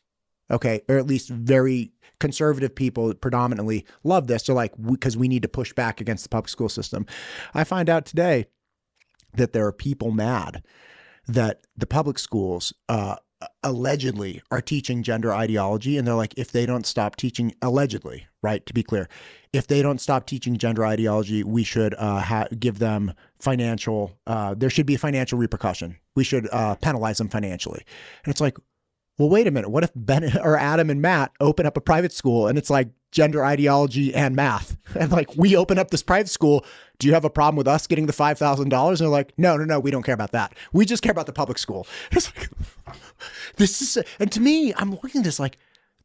Okay. Or at least very conservative people predominantly love this. They're like, because we need to push back against the public school system. I find out today that there are people mad that the public schools allegedly are teaching gender ideology. And they're like, if they don't stop teaching, allegedly, right? To be clear, if they don't stop teaching gender ideology, we should give them financial, there should be a financial repercussion. We should penalize them financially. And it's like, well, wait a minute. What if Ben or Adam and Matt open up a private school and it's like gender ideology and math? And like, we open up this private school. Do you have a problem with us getting the $5,000? And they're like, no, we don't care about that. We just care about the public school. It's like, this is, and to me, I'm looking at this like,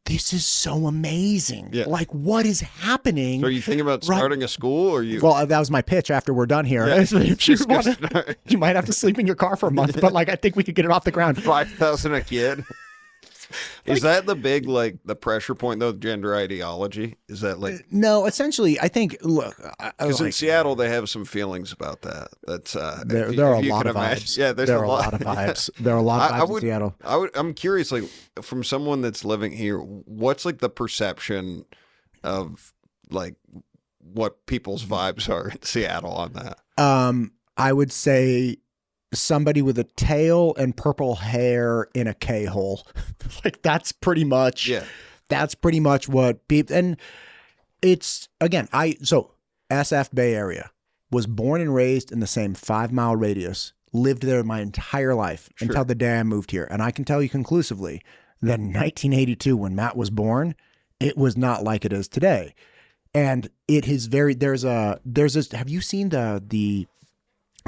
this is so amazing. Yeah. Like, what is happening? So are you thinking about starting a school, or you? Well, that was my pitch after we're done here. Yeah, you might have to sleep in your car for a month, but like, I think we could get it off the ground. 5,000 a kid. Is that the big, like, the pressure point, though, gender ideology? Is that like... No, essentially, I think, look... Because in Seattle, they have some feelings about that. That's there are a lot of vibes. Yeah, there are a lot of vibes. There are a lot of vibes in Seattle. I'm curious, like, from someone that's living here, what's, like, the perception of, like, what people's vibes are in Seattle on that? I would say... somebody with a tail and purple hair in a K-hole. Like that's pretty much what people, and it's again, so SF Bay Area, was born and raised in the same 5-mile radius, lived there my entire life until the day I moved here. And I can tell you conclusively that in 1982, when Matt was born, it was not like it is today. And it is there's this, have you seen the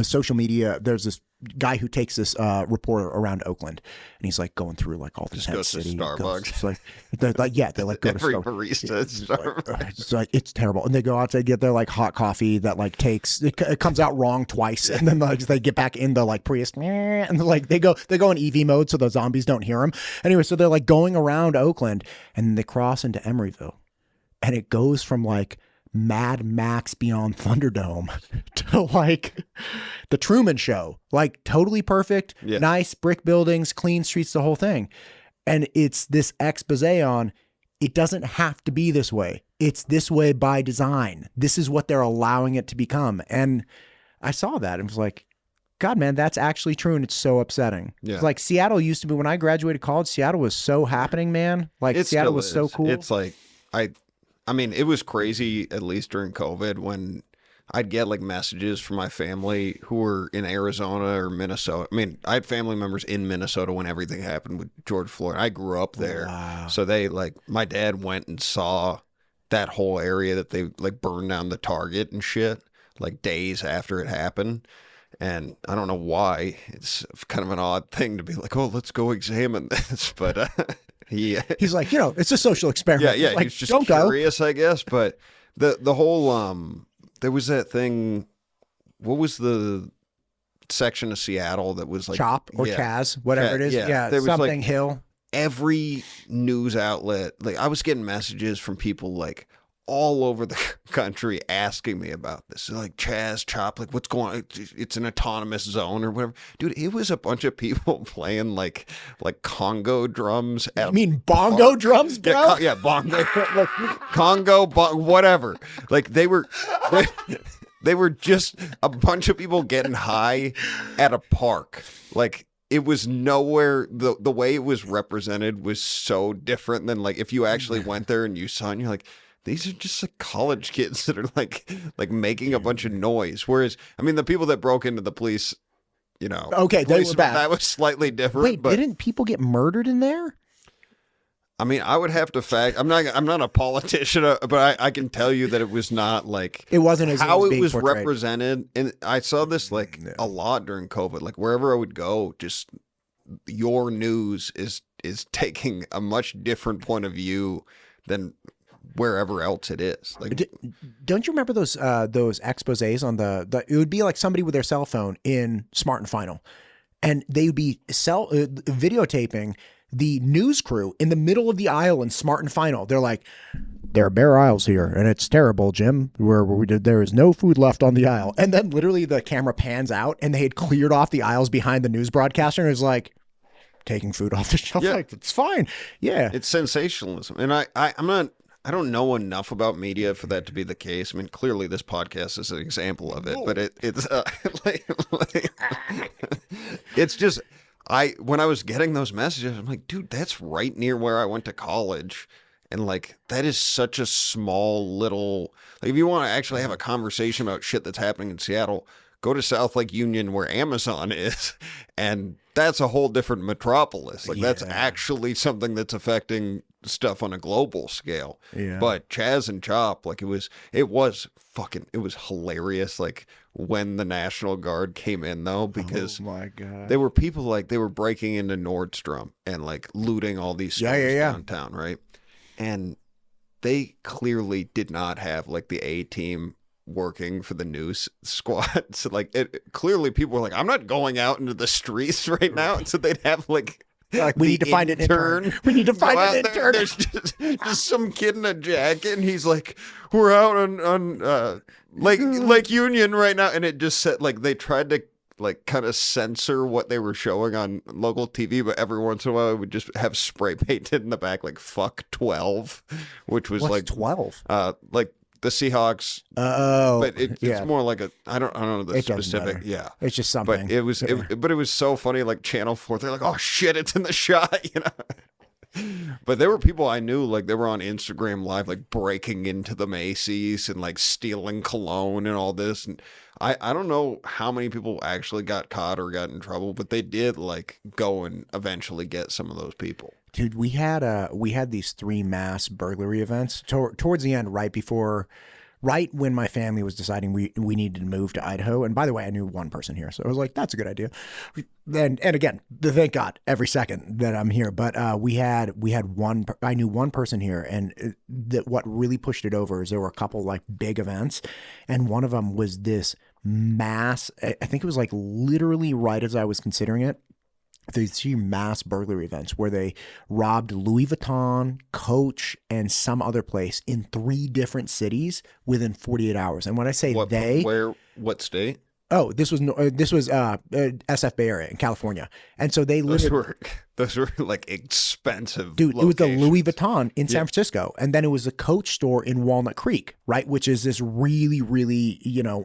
social media? There's this guy who takes this reporter around Oakland, and he's like going through like all the tent city. Starbucks. It's like, they're like go Every to barista at Starbucks. It's terrible. And they go outside, get their like hot coffee that like it comes out wrong twice, and then like they get back in the like Prius, and like they go in EV mode so the zombies don't hear them. Anyway, so they're like going around Oakland, and they cross into Emeryville, and it goes from like Mad Max Beyond Thunderdome to like the Truman Show, like totally perfect, Yeah. nice brick buildings, clean streets, the whole thing. And it's this expose on, it doesn't have to be this way. It's this way by design. This is what they're allowing it to become. And I saw that and was like, God, man, that's actually true. And it's so upsetting. Yeah. It's like Seattle used to be, when I graduated college, Seattle was so happening, man. Like It Seattle still was is. so cool. It's like, I mean, it was crazy, at least during COVID, when I'd get like messages from my family who were in Arizona or Minnesota. I mean, I had family members in Minnesota when everything happened with George Floyd. I grew up there. Wow. So they like, my dad went and saw that whole area that they like burned down the Target and shit, like days after it happened. And I don't know why. It's kind of an odd thing to be like, oh, let's go examine this. But He's like, you know, it's a social experiment. yeah, Like, he's just don't curious, I guess. But the whole there was that thing. What was the section of Seattle that was like Chop or Chaz, whatever it is. Yeah, there was something like Hill. every news outlet. Like I was getting messages from people like all over the country asking me about this. They're like, Chaz, Chop, like what's going on? It's an autonomous zone or whatever. Dude, it was a bunch of people playing like Congo drums. You mean bongo drums, bro? Yeah, bongo, like Congo, whatever. Like they were just a bunch of people getting high at a park. Like it was nowhere. The way it was represented was so different than like if you actually went there and you saw it and you're like, these are just like college kids that are like making a bunch of noise. Whereas, I mean, the people that broke into the police, you know, okay, they were bad. That was slightly different. Wait, but didn't people get murdered in there? I mean, I would have to fact. I'm not a politician, but I can tell you that it was not like it wasn't as how it was portrayed. represented. And I saw this like a lot during COVID. Like wherever I would go, just your news is taking a much different point of view than wherever else it is. Like, don't you remember those exposés on the? It would be like somebody with their cell phone in Smart and Final, and they would be videotaping the news crew in the middle of the aisle in Smart and Final. They're like, there are bare aisles here, and it's terrible, Jim. There is no food left on the aisle, and then literally the camera pans out, and they had cleared off the aisles behind the news broadcaster, and it was like taking food off the shelf. Yeah. Like, it's fine. Yeah, it's sensationalism, and I don't know enough about media for that to be the case. I mean, clearly this podcast is an example of it, but it's it's just when I was getting those messages, I'm like, dude, that's right near where I went to college. And like, that is such a small little, like if you want to actually have a conversation about shit that's happening in Seattle, go to South Lake Union where Amazon is. And that's a whole different metropolis. Like that's actually something that's affecting stuff on a global scale. Yeah. But Chaz and Chop, like it was hilarious. Like when the National Guard came in though, because oh my God, they were people like they were breaking into Nordstrom and like looting all these stores downtown, right? And they clearly did not have like the A team working for the news squad. So like clearly people were like, I'm not going out into the streets right now. And so they'd have like we need to find an intern. We need to find an intern. There's just some kid in a jacket, and he's like, "We're out on Lake Union right now," and it just said like they tried to like kind of censor what they were showing on local TV, but every once in a while it would just have spray painted in the back like "fuck 12," which was like 12, like the Seahawks. Oh, but it's more like I don't know the specific. Yeah, it's just something. But it was so funny. Like Channel 4, they're like, "Oh shit, it's in the shot," you know. But there were people I knew, like they were on Instagram Live, like breaking into the Macy's and like stealing cologne and all this. And I don't know how many people actually got caught or got in trouble, but they did like go and eventually get some of those people. Dude, we had these 3 mass burglary events towards the end, right when my family was deciding we needed to move to Idaho. And by the way, I knew one person here, so I was like, that's a good idea. And again, thank God every second that I'm here. But we had one. I knew one person here, and that what really pushed it over is there were a couple like big events, and one of them was this mass. I think it was like literally right as I was considering it. these few mass burglary events where they robbed Louis Vuitton, Coach, and some other place in 3 different cities within 48 hours. And when I say what state? Oh, this was SF Bay Area in California, and so they Those were like expensive. Dude, locations. it was the Louis Vuitton in San Francisco, and then it was a Coach store in Walnut Creek, right? Which is this really, really,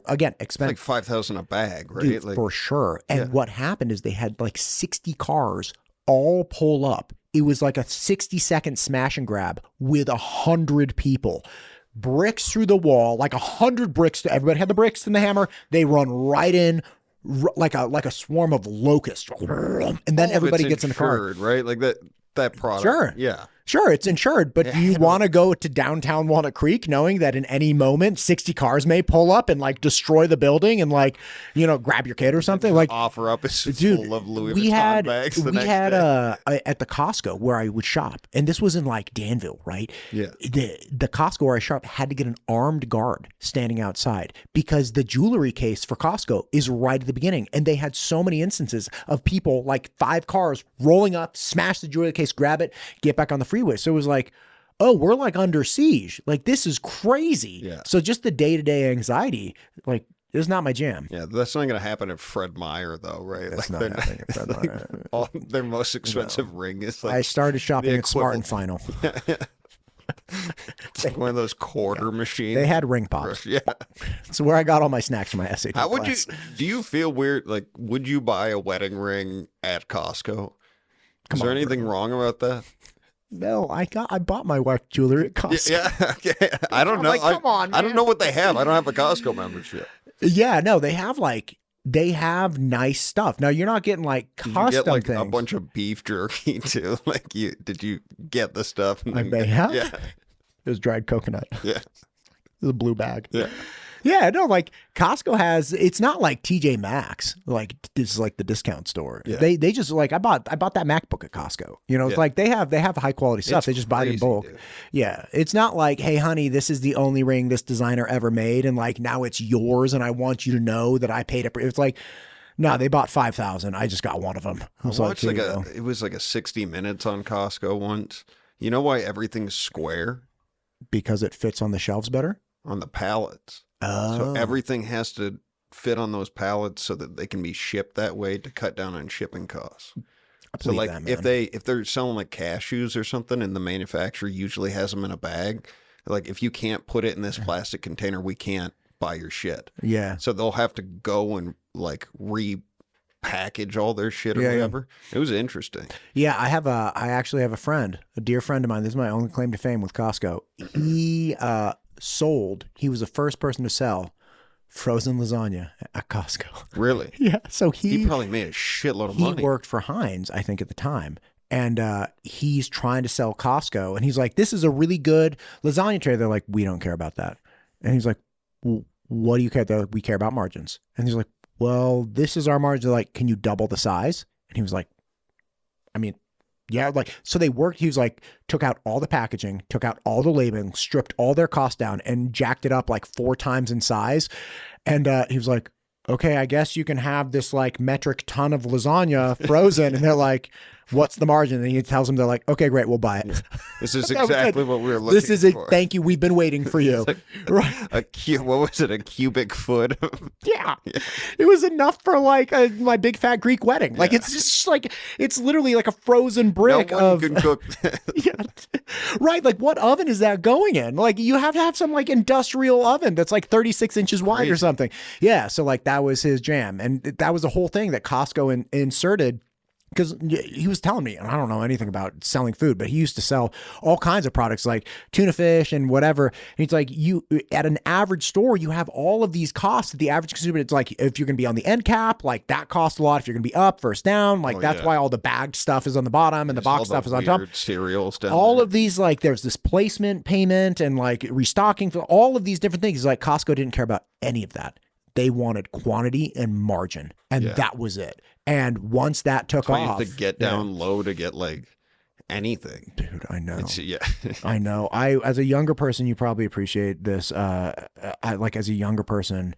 again, expensive. Like $5,000 a bag, right? Dude, like, for sure. And what happened is they had like 60 cars all pull up. It was like a 60-second smash and grab with 100 people. Bricks through the wall, like 100 bricks. Everybody had the bricks and the hammer. They run right in like a swarm of locusts. And then everybody gets in the car. Right? Like that product. Sure. Yeah. Sure, it's insured, but do you want to go to downtown Walnut Creek knowing that in any moment 60 cars may pull up and like destroy the building and like, grab your kid or something? Like offer up is full of Louis Vuitton bags. We had at the Costco where I would shop, and this was in like Danville, right? Yeah. The Costco where I shop had to get an armed guard standing outside because the jewelry case for Costco is right at the beginning, and they had so many instances of people, like 5 cars rolling up, smash the jewelry case, grab it, get back on the freeway. So it was like, oh, we're like under siege. Like, this is crazy. Yeah. So just the day-to-day anxiety, like, is not my jam. Yeah, that's not going to happen at Fred Meyer, though, right? That's like, not happening at Fred Meyer. Their most expensive ring is like. I started shopping at Smart and Final. It's like one of those quarter machines. They had ring pops. Yeah. It's where I got all my snacks for my SAT How would class. do you feel weird? Like, would you buy a wedding ring at Costco? Is there anything wrong about that? No, I bought my wife jewelry at Costco. Yeah, okay. I don't know. Like, come on, man. I don't know what they have. I don't have a Costco membership. Yeah, no, they have nice stuff. Now you're not getting like custom Did you get like things. a bunch of beef jerky too? Like did you get the stuff? I may have. Yeah. It was dried coconut. Yeah. It was a blue bag. Yeah. Yeah, no, like Costco has, it's not like TJ Maxx, like this is like the discount store. Yeah. They just like, I bought that MacBook at Costco. It's like they have high quality stuff. It's They just buy it in crazy, bulk. dude. Yeah. It's not like, hey honey, this is the only ring this designer ever made. And like, now it's yours. And I want you to know that I paid it. It's like, no, they bought 5,000. I just got one of them. I was watched like, it was like a 60 Minutes on Costco once. You know why everything's square? Because it fits on the shelves better. On the pallets. Oh. So everything has to fit on those pallets so that they can be shipped that way to cut down on shipping costs. So like that, if they're selling like cashews or something and the manufacturer usually has them in a bag, like if you can't put it in this plastic container, we can't buy your shit. Yeah. So they'll have to go and like repackage all their shit or Yeah, whatever. It was interesting. Yeah, I actually have a friend, a dear friend of mine. This is my only claim to fame with Costco. He was the first person to sell frozen lasagna at Costco. Really? Yeah. So He probably made a shitload of he money. worked for Heinz, I think, at the time. And he's trying to sell Costco. And he's like, this is a really good lasagna tray. They're like, we don't care about that. And he's like, well, what do you care? They're like, we care about margins. And he's like, well, this is our margin. They're like, can you double the size? And he was like, I mean, yeah, like, so they worked, he was like, took out all the packaging, took out all the labeling, stripped all their costs down and jacked it up like 4 times in size. And he was like, okay, I guess you can have this like metric ton of lasagna frozen. And they're like, what's the margin? And he tells them, they're like, okay, great, we'll buy it. This is exactly what we were looking for. This is it. Thank you. We've been waiting for you. Right. What was it? A cubic foot? Yeah. It was enough for like my big fat Greek wedding. Like it's just like, it's literally like a frozen brick No one of. can cook. Yeah. Right. Like what oven is that going in? Like you have to have some like industrial oven that's like 36 inches wide or something. Yeah. So like that was his jam. And that was the whole thing that Costco inserted. Because he was telling me, and I don't know anything about selling food, but he used to sell all kinds of products like tuna fish and whatever. And he's like, you at an average store, you have all of these costs that the average consumer. It's like if you're going to be on the end cap, like that costs a lot. If you're going to be up, first down, like that's why all the bagged stuff is on the bottom and the box stuff is on top. Cereals down all there. of these, like there's this placement payment and like restocking for all of these different things. Like Costco didn't care about any of that. They wanted quantity and margin, and that was it. And once that took off, you have to get down low to get like anything. Dude, I know. I know. As a younger person, you probably appreciate this. As a younger person,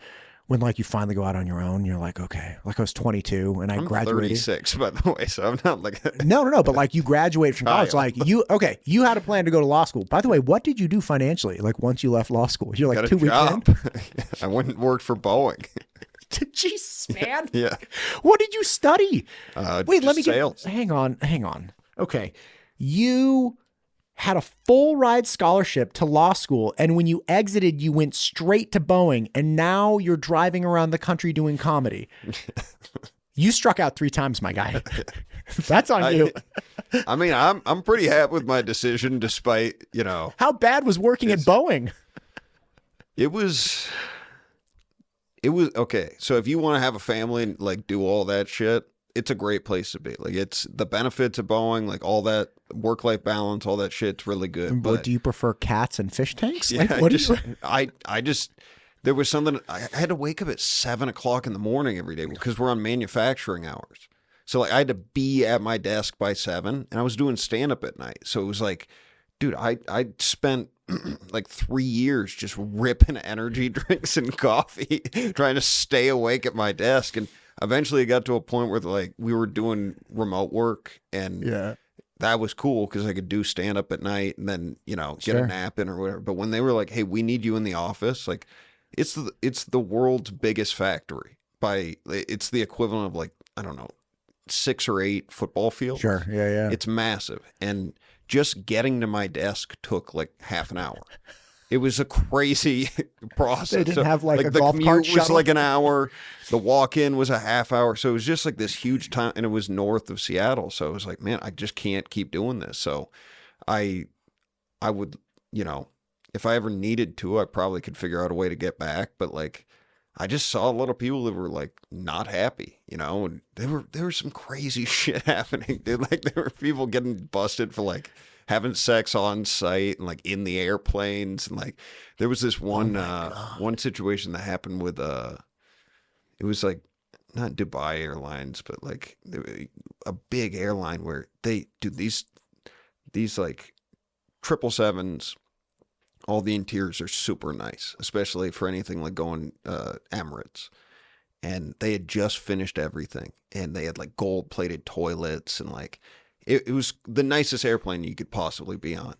when like you finally go out on your own, you're like, okay, like I was 22 and I I'm graduated. 36, by the way, so I'm not like No, but like you graduate from college, like you had a plan to go to law school. By the way, what did you do financially? Like once you left law school, you're like got a 2 weeks job. in. I went and worked for Boeing. Jesus, man. Yeah. What did you study? Wait, let me sales. hang on. Okay. You had a full ride scholarship to law school, and when you exited, you went straight to Boeing, and now you're driving around the country doing comedy. You struck out 3 times, my guy. That's on you. I mean, I'm pretty happy with my decision, despite, How bad was working at Boeing? It was okay. So if you want to have a family and like do all that shit, it's a great place to be. Like it's the benefits of Boeing, like all that work-life balance, all that shit's really good. But do you prefer cats and fish tanks? Yeah, Like, what do you... I just there was something I had to wake up at 7 o'clock in the morning every day because we're on manufacturing hours. So like I had to be at my desk by 7, and I was doing stand-up at night. So it was like, dude, I spent like 3 years just ripping energy drinks and coffee, trying to stay awake at my desk. And eventually it got to a point where like we were doing remote work, and that was cool because I could do stand up at night and then, get a nap in or whatever. But when they were like, hey, we need you in the office, like it's the world's biggest factory it's the equivalent of like, I don't know, 6 or 8 football fields. Sure. Yeah. It's massive. And just getting to my desk took like half an hour. It was a crazy process. They didn't have like a the golf commute cart was shuttle? like an hour. The walk-in was a half hour. So it was just like this huge time, and it was north of Seattle. So I was like, man, I just can't keep doing this. So I would, if I ever needed to, I probably could figure out a way to get back. But like, I just saw a lot of people that were like not happy, and there was some crazy shit happening. Dude. Like there were people getting busted for like having sex on site and like in the airplanes, and like there was this one one situation that happened with it was like not Dubai Airlines, but like a big airline where they do these like 777s. All the interiors are super nice, especially for anything like going Emirates. And they had just finished everything, and they had like gold-plated toilets, and like it was the nicest airplane you could possibly be on.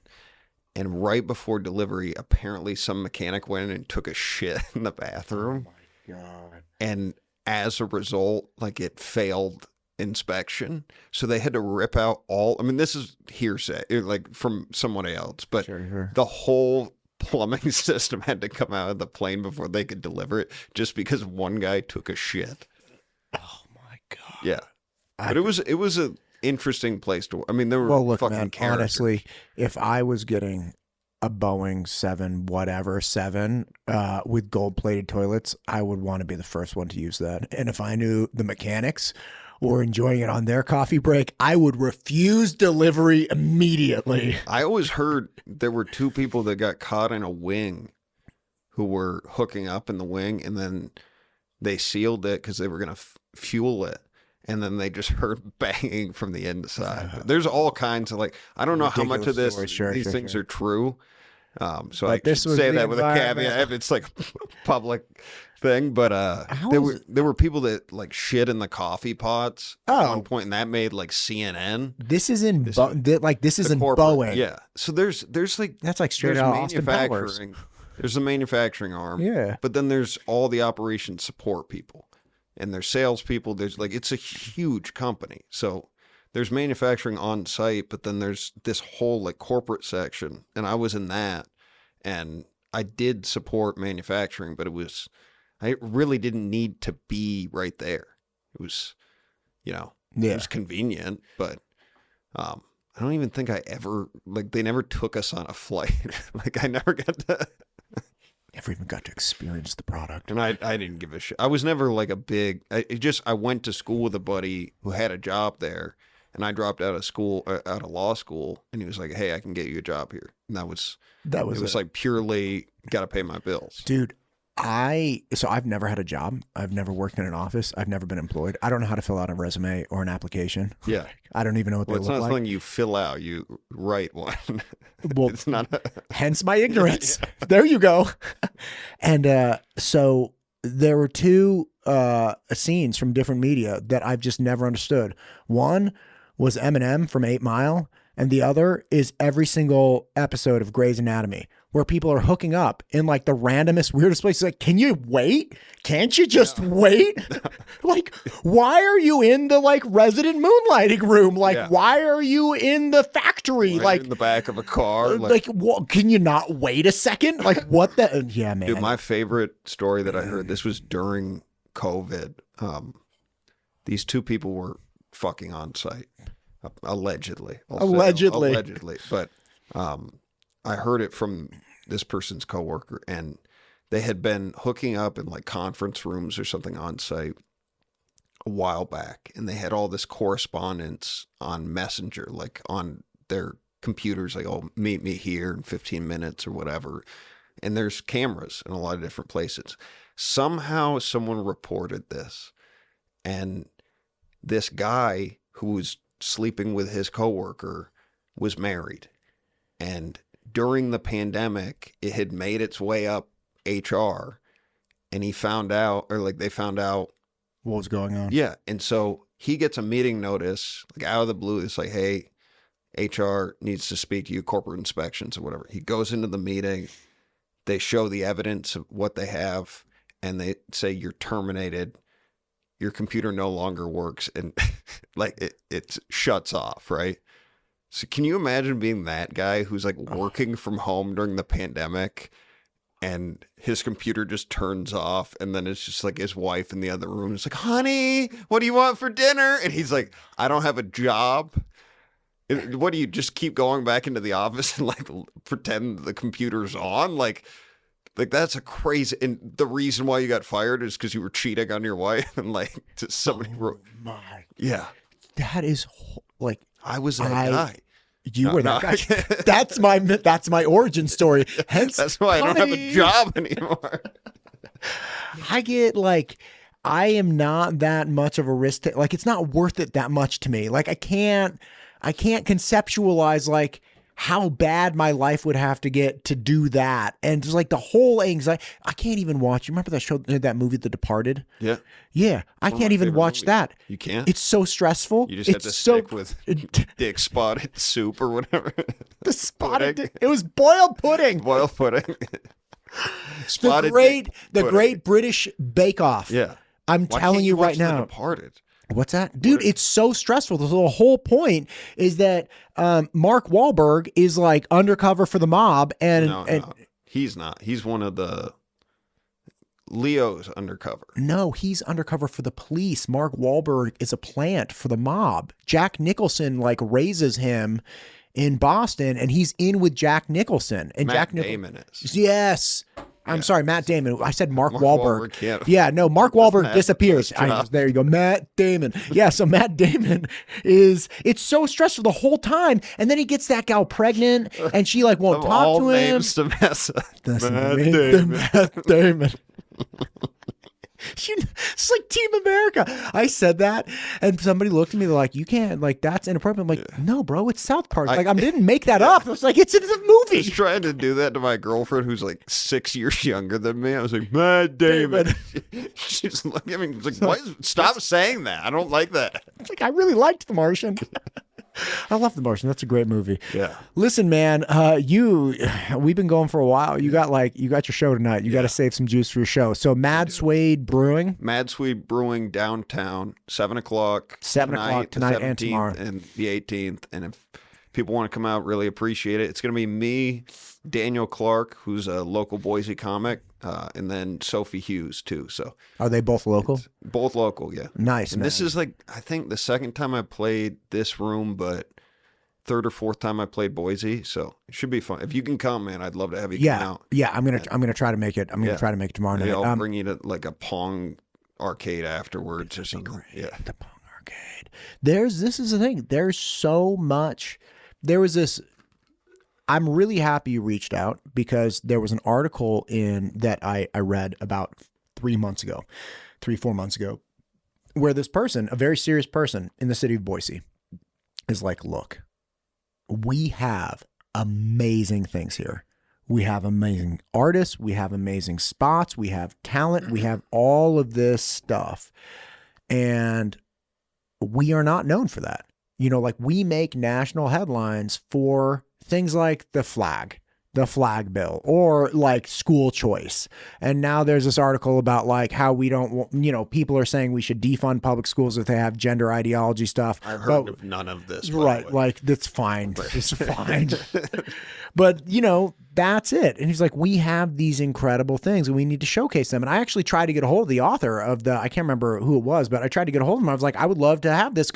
And right before delivery, apparently some mechanic went in and took a shit in the bathroom. Oh my God. And as a result, like it failed inspection. So they had to rip out all, I mean, this is hearsay, like from somebody else, but Sure. the whole plumbing system had to come out of the plane before they could deliver it just because one guy took a shit. Oh my God. Yeah. But it was an interesting place to work. I mean, there were fucking man, characters. honestly, if I was getting a Boeing 7 with gold-plated toilets, I would want to be the first one to use that. And if I knew the mechanics were enjoying it on their coffee break, I would refuse delivery immediately. I always heard there were 2 people that got caught in a wing who were hooking up in the wing, and then they sealed it because they were going to fuel it. And then they just heard banging from the inside. There's all kinds of like, I don't know how much of this, these things are true. So I should say that with a caveat if it's like public thing. But there were people that like shit in the coffee pots at one point, and that made like CNN. This is in Boeing. Yeah. So there's like that's like straight out Austin Powers. There's a manufacturing arm. Yeah. But then there's all the operation support people. And there's salespeople. There's like, it's a huge company. So there's manufacturing on site, but then there's this whole like corporate section. And I was in that, and I did support manufacturing, but I really didn't need to be right there. It was, it was convenient, but I don't even think I ever, like, they never took us on a flight. Like I never got to. Never even got to experience the product. And I didn't give a shit. I was never like a big, I went to school with a buddy who had a job there, and I dropped out of law school, and he was like, hey, I can get you a job here. And it was like purely got to pay my bills. Dude, I've never had a job. I've never worked in an office. I've never been employed. I don't know how to fill out a resume or an application. Yeah. I don't even know what they look like. It's not something you fill out. You write one. Well, it's not. Hence my ignorance. There you go. And so there were two scenes from different media that I've just never understood. One was Eminem from 8 Mile, and the other is every single episode of Grey's Anatomy, where people are hooking up in like the randomest, weirdest places. Like, can you wait? Can't you just wait? Like, why are you in the like resident moonlighting room? Like, why are you in the factory? Right like in the back of a car. Like what, can you not wait a second? Like what the, yeah, man. Dude, my favorite story that I heard, this was during COVID. These two people were fucking on site. Allegedly. Allegedly. But I heard it from this person's coworker, and they had been hooking up in like conference rooms or something on site a while back, and they had all this correspondence on Messenger, like on their computers, like, oh, meet me here in 15 minutes or whatever. And there's cameras in a lot of different places. Somehow someone reported this, and this guy who was sleeping with his coworker was married, and during the pandemic it had made its way up HR, and he found out, or like they found out what was going on. Yeah. And so he gets a meeting notice like out of the blue. It's like, hey, HR needs to speak to you, corporate inspections or whatever. He goes into the meeting, they show the evidence of what they have, and they say, you're terminated, your computer no longer works, and like it shuts off, right? So can you imagine being that guy who's like working from home during the pandemic, and his computer just turns off, and then it's just like his wife in the other room is like, honey, what do you want for dinner? And he's like, I don't have a job. What do you just keep going back into the office and like pretend the computer's on? Like that's a crazy, and the reason why you got fired is because you were cheating on your wife, and like somebody wrote, my, yeah, that is like, I was that guy. You were that guy. That's my origin story. Hence, that's why I don't have a job anymore. I get like, I am not that much of a risk. Like, it's not worth it that much to me. Like, I can't conceptualize like how bad my life would have to get to do that. And just like the whole anxiety, I can't even watch. You remember that show, that movie, The Departed? Yeah. Yeah. I can't even watch that. You can't? It's so stressful. You just have to stick with Dick Spotted soup or whatever. The spotted, it was boiled pudding. Boiled pudding. The great British Bake Off. Yeah. I'm telling you right now. The Departed? What's that? Dude, it's so stressful. The whole point is that Mark Wahlberg is like undercover for the mob. No, he's not. He's one of the... Leo's undercover. No, he's undercover for the police. Mark Wahlberg is a plant for the mob. Jack Nicholson like raises him in Boston, and he's in with Jack Nicholson. And Matt Damon is. Yes. I'm sorry, Matt Damon. I said Mark Wahlberg. Yeah, no, Mark Wahlberg disappears. There you go, Matt Damon. Yeah, so Matt Damon it's so stressful the whole time, and then he gets that gal pregnant, and she like won't talk to him. Names to mess up. Matt Damon. It's like Team America. I said that, and somebody looked at me, they're like, you can't, like, that's inappropriate. I'm like, no, bro, it's South Park. Like, I didn't make that up. I was like, it's in the movie. I was trying to do that to my girlfriend who's like 6 years younger than me. I was like, Mad Damon. She's looking at me, she's like, stop saying that. I don't like that. It's like, I really liked The Martian. I love The Martian. That's a great movie. Yeah. Listen, man, we've been going for a while. You got your show tonight. You got to save some juice for your show. So Mad Swede Brewing. Mad Swede Brewing downtown, 7 o'clock. 7 o'clock tonight and tomorrow. And the 18th. And if people want to come out, really appreciate it. It's going to be me, Daniel Clark, who's a local Boise comic, and then Sophie Hughes too. So are they both local? Both local, yeah. Nice. And man. This is like, I think the second time I played this room, but third or fourth time I played Boise. So it should be fun. If you can come, man, I'd love to have you come out. Yeah, I'm gonna try to make it. I'm gonna try to make it tomorrow night. I'll bring you to like a Pong arcade afterwards or something. Yeah, the Pong arcade. This is the thing. There's so much. There was this. I'm really happy you reached out, because there was an article that I read about 4 months ago, where this person, a very serious person in the city of Boise, is like, look, we have amazing things here. We have amazing artists. We have amazing spots. We have talent. We have all of this stuff. And we are not known for that. You know, like we make national headlines for things like the flag bill, or like school choice. And now there's this article about like how we don't, you know, people are saying we should defund public schools if they have gender ideology stuff. I've heard of none of this. Right. Like that's fine. It's fine. But you know, that's it. And he's like, we have these incredible things and we need to showcase them. And I actually tried to get a hold of the author of I can't remember who it was, but I tried to get a hold of him. I was like, I would love to have this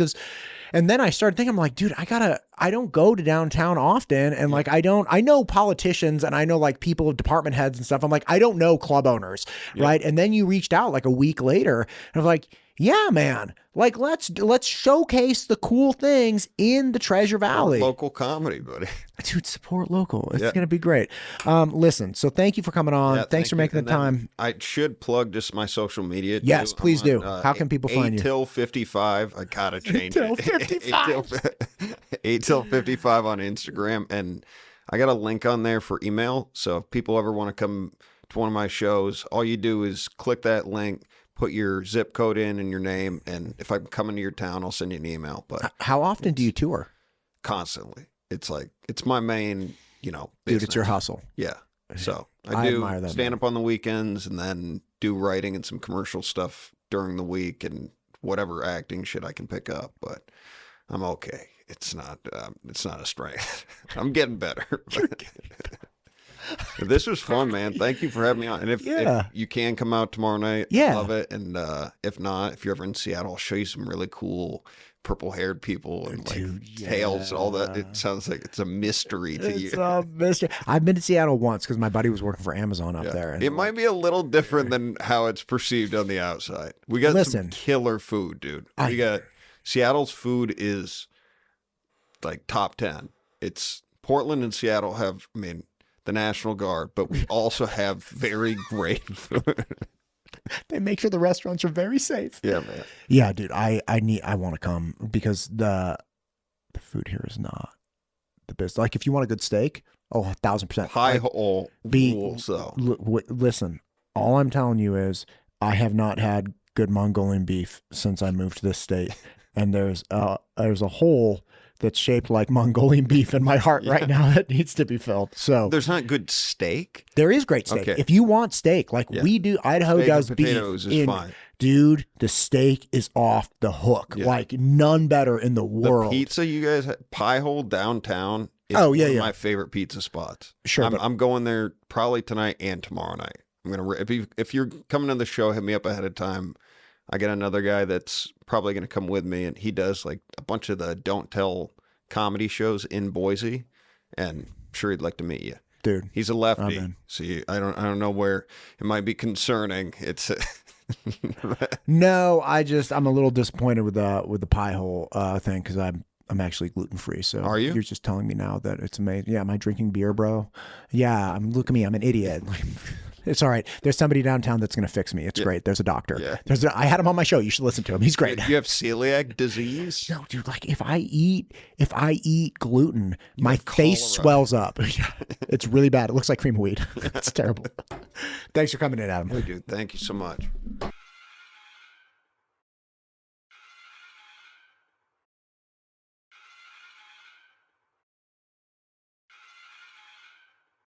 and then I started thinking, I'm like, dude, I don't go to downtown often. And like, I know politicians and I know like people, department heads and stuff. I'm like, I don't know club owners. Right. And then you reached out like a week later and I was like, yeah, man, like let's showcase the cool things in the Treasure Valley. Local comedy, buddy. Dude, support local. It's going to be great. Listen, so thank you for coming on. Yeah, Thanks for making the time. I should plug just my social media. Yes, too. please do. How can people find you? 8till55. I gotta change 8till55. 8till55 on Instagram, and I got a link on there for email. So if people ever want to come to one of my shows, all you do is click that link, put your zip code in and your name, and if I'm coming to your town, I'll send you an email. But how often do you tour? Constantly. It's like it's my main, business. Dude, it's your hustle. Yeah. So I do admire that, stand up on the weekends and then do writing and some commercial stuff during the week and whatever acting shit I can pick up. But I'm okay. It's not a strength. I'm getting better. This was fun, man. Thank you for having me on. And if you can come out tomorrow night, I love it. And if not, if you're ever in Seattle, I'll show you some really cool purple-haired people and tails and all that. It sounds like it's a mystery to you. It's a mystery. I've been to Seattle once because my buddy was working for Amazon up there. And it might be a little different than how it's perceived on the outside. We got some killer food, dude. Seattle's food is like top 10. It's Portland and Seattle have, the National Guard, but we also have very great food. They make sure the restaurants are very safe. Yeah, man. Yeah, dude. I want to come because the food here is not the best. Like if you want a good steak, 1,000%. High hole rules, though. Listen, all I'm telling you is I have not had good Mongolian beef since I moved to this state, and there's a hole that's shaped like Mongolian beef in my heart right now that needs to be filled. So there's not good steak. There is great steak. Okay. If you want steak, like we do, Idaho steak does and beef. Potatoes is fine. Dude, the steak is off the hook. Yeah. Like none better in the world. The pizza you guys have, Pie Hole downtown is one of my favorite pizza spots. Sure. I'm going there probably tonight and tomorrow night. I'm gonna if you're coming to the show, hit me up ahead of time. I got another guy that's probably gonna come with me, and he does like a bunch of the Don't Tell comedy shows in Boise, and I'm sure he'd like to meet you, dude. He's a lefty, so I don't know where it might be concerning. It's no, I'm a little disappointed with the Pie Hole thing because I'm actually gluten free. So are you? You're just telling me now that it's amazing. Yeah, am I drinking beer, bro? Yeah, look at me, I'm an idiot. It's all right. There's somebody downtown that's going to fix me. It's great. There's a doctor. Yeah. I had him on my show. You should listen to him. He's great. You have celiac disease? No, dude. Like if I eat gluten, my face swells up. It's really bad. It looks like cream of wheat. It's terrible. Thanks for coming in, Adam. Hey, dude. Thank you so much.